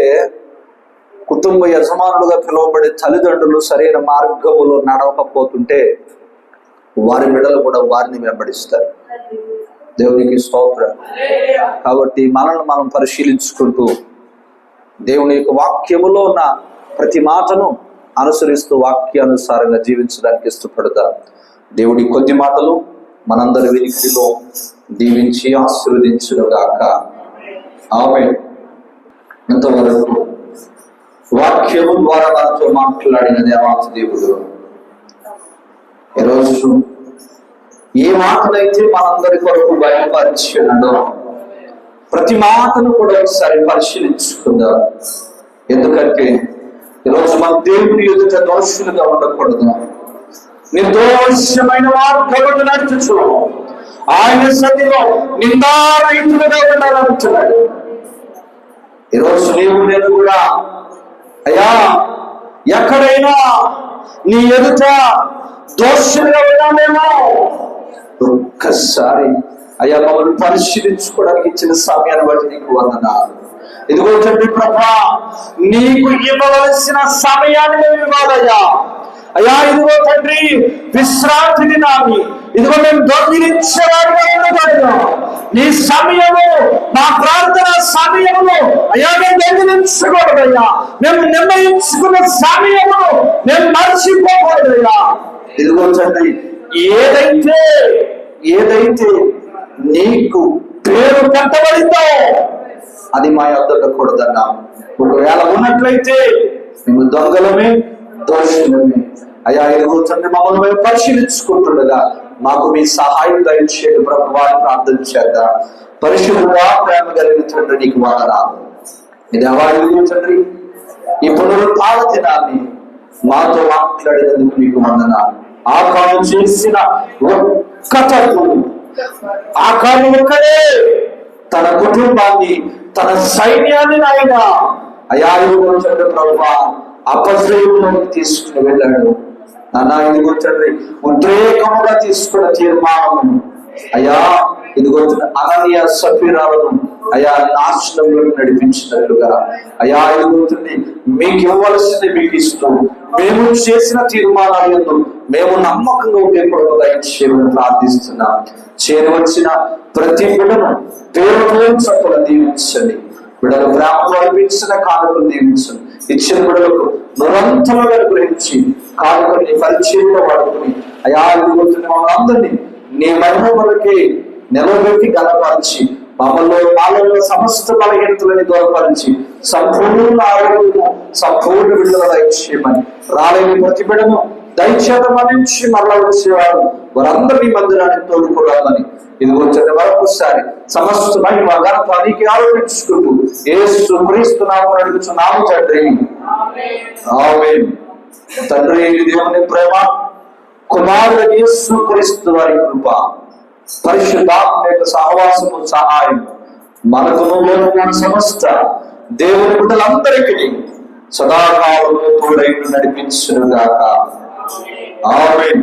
కుటుంబ యజమానులుగా పిలువబడే తల్లిదండ్రులు సరైన మార్గములో నడవకపోతుంటే వారి బిడ్డలు కూడా వారిని వెంబడిస్తారు. దేవునికి స్తోత్రం. కాబట్టి మనల్ని మనం పరిశీలించుకుంటూ దేవుని యొక్క వాక్యములో ఉన్న ప్రతి మాటను అనుసరిస్తూ వాక్యానుసారంగా జీవించడానికి ఇష్టపడతారు. దేవుడి కొద్ది మాటలు మనందరి వినికిడిలో దీవించి ఆశీర్వదించుగాక. ఆమేన్. ఇంతవరకు వాక్యము ద్వారా మనతో మాట్లాడిన దేవాతి దేవుడు ఈరోజు ఏ మాటలైతే మనందరి కొరకు బయలుపరిచినాడో ప్రతి మాటను కూడా ఒకసారి పరిశీలించుకుందాం. ఎందుకంటే ఈరోజు మన దేవుని ఎదుట దోషులుగా ఉండకూడదు, నిర్దోషమైన మార్గంలో నడుచుచు ఆయన సన్నిధిలో నిందారహితులుగా ఉండాలంటున్నాడు. ఈరోజు నీవు నేను కూడా, అయ్యా ఎక్కడైనా నీ ఎదుట దోషులుగా ఉన్నామేమో, ఒక్కసారి అయ్యా మమ్మల్ని పరిశీలించుకోవడానికి ఇచ్చిన సమయాన్ని బట్టి నీకు వందనాలు. ఇదిగో తండ్రి ప్రభా, నీకు ఇవ్వవలసిన సమయాన్ని మేము ఇవ్వాలయ్యా. అయ్యా ఇదిగో తండ్రి, విశ్రాంతి దినాన్ని ఇదిగో మేము దొంగిలించేవాడిగా ఉండకూడదు. నీ సమయము, మా ప్రార్థన సమయము అయ్యా మేము దొంగిలించకూడదయ్యా. మేము నిర్ణయించుకున్న సమయము మేము మర్చిపోకూడదయ్యా. ఇదిగో తండ్రి, ఏదైతే నీకు పేరు పెట్టబడిందో అది మా యొద్ద ఉండకూడదన్నా. ఒకవేళ ఉన్నట్లయితే మేము దొంగలమే, దోషులమే. అయ్యా ఇదిగో తండ్రి, మమ్మల్ని మేము పరిశీలించుకుంటుండగా మాకు మీ సహాయం దయచేయండి ప్రభువాన్ని ప్రార్థన చేద్దాం. పరిశుద్ధుడా, ప్రేమ కలిగిన తండ్రి, నీకు వందనాలు. ఇది అవార్డు తండ్రి, ఈ పునరుత్థాన దినాన్ని మాతో మాట్లాడినందుకు మీకు వందనాలు. ఆకారం చేసిన ఒక్క తప్పు, ఆకారం ఒక్కడే తన కుటుంబాన్ని, తన సైన్యాన్ని ఆయన అయా ఇదిగో తండ్రి ప్రభువా అపజయంలోకి తీసుకుని వెళ్ళాడు. నాన్న ఇదిగో తండ్రి ఉద్రేకముగా తీసుకున్న తీర్మానం అయా ఇదిగో అననీయ సఫీరాలను అయా నాశనంలో నడిపించినట్లుగా అయా ఇదిగో తండ్రి మీకు ఇవ్వవలసింది మీకు ఇస్తూ మేము చేసిన తీర్మానాలను మేము నమ్మకంగా ఉండే కృప దయచేయమని ప్రార్థిస్తున్నాం. చేరవచ్చిన ప్రతి బిడ్డను పేరుతో చక్కగా దీవించండి. బిడ్డలు ప్రేమలో అనిపించిన కానుకలు దీవించండి. ఇచ్చిన బిడ్డలకు నిరంతరంగా గ్రహించి కానుకల్ని పరిచయంలో వాడుకుని అయా ఇదిగోతున్న మనందరినీ నీ మహిమ వరకే నిలబెట్టి గలపరిచి మాలో సమస్త బలహీనతలని దూరపరిచి సంపూర్ణ ఆరోగ్యము సంపూర్ణ విడుదల దయచేయమని రాలేని ప్రతి బిడ్డను దయచేతమనించి మరలా వచ్చేవారు వారందరినీ మందిరానికి తోడుకోవాలని ఇదిగో మరొకసారి సమస్త మహిమ ఘనత నీకే ఆరోపించుకుంటూ యేసు క్రీస్తు నామమున అడుగుచున్నాము తండ్రి, ఆమేన్. తండ్రి దేవుని ప్రేమ, కుమారుడు యేసు క్రీస్తు వారి కృప, పరిశుద్ధాత్మ యొక్క సహవాసము సహాయం మనకును లోకమున సమస్త దేవుని బిడ్డలందరికీ సదాకాలము తోడై నడిపించును గాక. ఆమేన్.